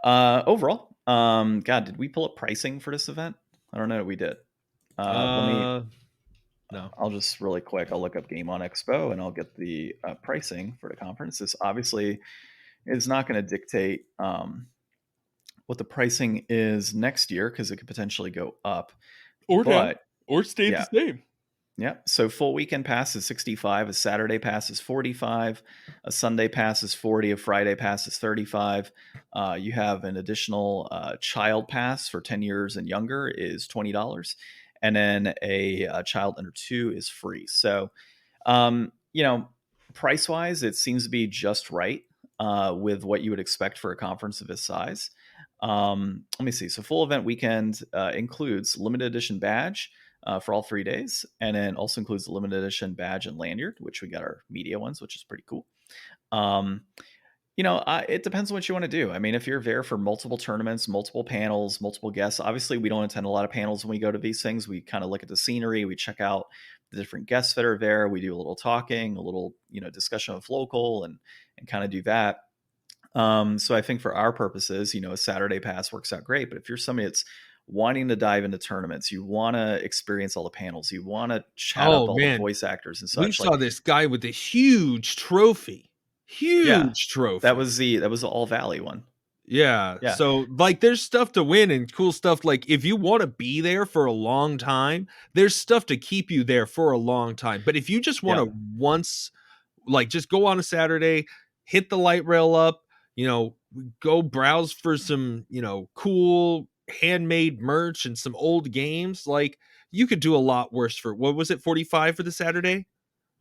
overall, God, did we pull up pricing for this event? I don't know that we did. Let me. No. I'll just really quick. I'll look up Game On Expo and I'll get the pricing for the conference. This obviously is not going to dictate what the pricing is next year because it could potentially go up Or down. but Or stay yeah, the same. yeah. So full weekend pass is 65, a Saturday pass is 45, a Sunday pass is 40, a Friday pass is 35. You have an additional child pass for 10 years and younger is $20, and then a child under 2 is free. So price wise, it seems to be just right with what you would expect for a conference of this size. Let me see. So full event weekend includes limited edition badge for all 3 days, and then also includes the limited edition badge and lanyard, which we got our media ones, which is pretty cool. It depends on what you want to do. I mean, if you're there for multiple tournaments, multiple panels, multiple guests, obviously we don't attend a lot of panels when we go to these things. We kind of look at the scenery, we check out the different guests that are there, we do a little talking, a little, discussion of local and kind of do that. So I think for our purposes, a Saturday pass works out great. But if you're somebody that's wanting to dive into tournaments, you want to experience all the panels, you want to chat up all the voice actors and such. We saw this guy with a huge trophy. Trophy. That was the All Valley one. Yeah. So like there's stuff to win and cool stuff. Like if you want to be there for a long time, there's stuff to keep you there for a long time. But if you just want to once, like just go on a Saturday, hit the light rail up, go browse for some, cool handmade merch and some old games, like you could do a lot worse for, what was it, 45 for the Saturday?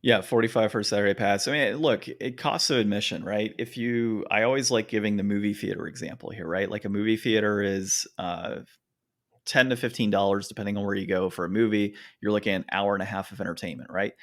Yeah, 45 for a Saturday pass. I mean, look, it costs of admission, right? I always like giving the movie theater example here, right? Like a movie theater is $10 to $15, depending on where you go for a movie. You're looking at an hour and a half of entertainment, right?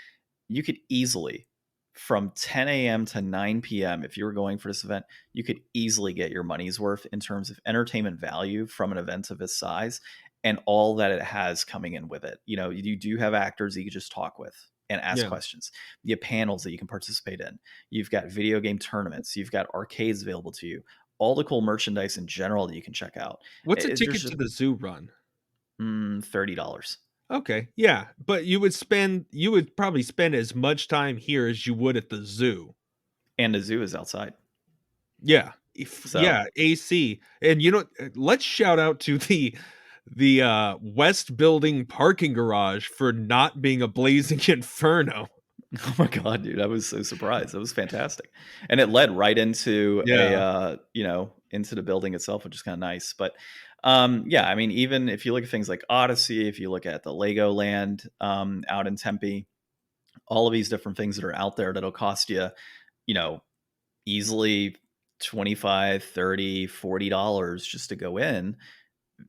You could easily, from 10 a.m. to 9 p.m., if you were going for this event, you could easily get your money's worth in terms of entertainment value from an event of this size. and all that it has coming in with it. You know, you do have actors that you can just talk with and ask questions. You have panels that you can participate in. You've got video game tournaments. You've got arcades available to you. All the cool merchandise in general that you can check out. What's a ticket to the zoo run? $30. Okay, yeah, but you would probably spend as much time here as you would at the zoo. And the zoo is outside. Yeah. AC. And let's shout out to the West Building parking garage for not being a blazing inferno. Oh my god, dude, I was so surprised. That was fantastic. And it led right into into the building itself, which is kind of nice. But I mean, even if you look at things like Odyssey, if you look at the Legoland out in Tempe, all of these different things that are out there that'll cost you, easily $25, $30, $40 just to go in.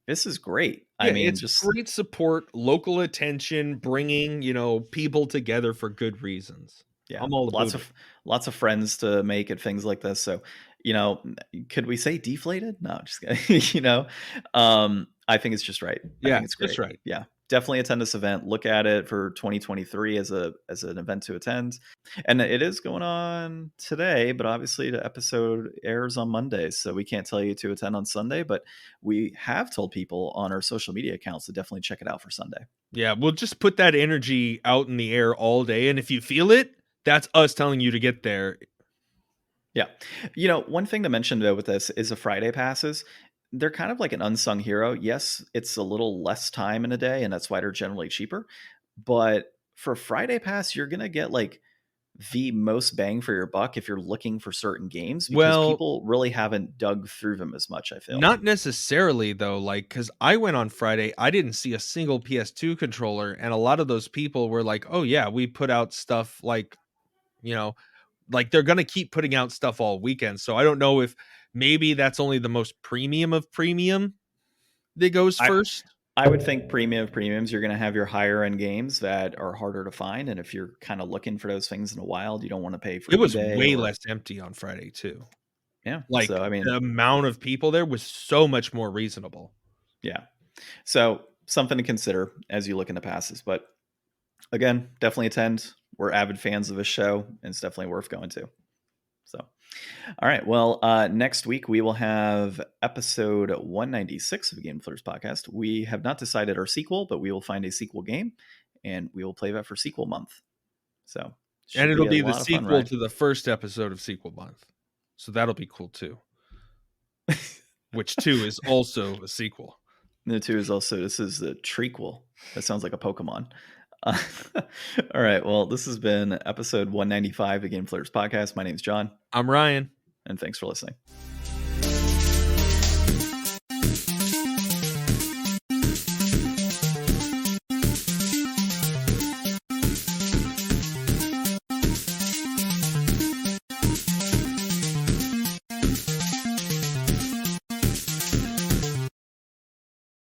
This is great. I mean, it's just great support, local attention, bringing, people together for good reasons. Yeah, I'm all about lots of friends to make at things like this. So, could we say deflated? No, just kidding. I think it's just right. I think it's great. That's right. Yeah, definitely attend this event. Look at it for 2023 as an event to attend. And it is going on today, but obviously the episode airs on Monday, so we can't tell you to attend on Sunday, but we have told people on our social media accounts to definitely check it out for Sunday. Yeah, we'll just put that energy out in the air all day, and if you feel it, that's us telling you to get there. Yeah. One thing to mention though with this is the Friday passes. They're kind of like an unsung hero. Yes, it's a little less time in a day, and that's why they're generally cheaper. But for Friday pass, you're going to get like the most bang for your buck if you're looking for certain games, because people really haven't dug through them as much, I feel. Not necessarily though, because I went on Friday, I didn't see a single PS2 controller, and a lot of those people were like, oh yeah, we put out stuff like they're going to keep putting out stuff all weekend. So I don't know if maybe that's only the most premium of premium that goes first. I would think premium of premiums, you're going to have your higher end games that are harder to find. And if you're kind of looking for those things in the wild, you don't want to pay for it. Was way less empty on Friday too. Yeah. So, I mean, the amount of people there was so much more reasonable. Yeah. So something to consider as you look into passes, but again, definitely attend. We're avid fans of this show, and it's definitely worth going to. So, all right. Well, next week we will have episode 196 of the Game Deflators Podcast. We have not decided our sequel, but we will find a sequel game, and we will play that for sequel month. So, and it'll be the sequel to the first episode of sequel month. So that'll be cool too. Which 2 is also a sequel. The 2 is also, this is the trequel. That sounds like a Pokemon. All right. Well, this has been episode 195 of Game Deflators Podcast. My name's John. I'm Ryan. And thanks for listening.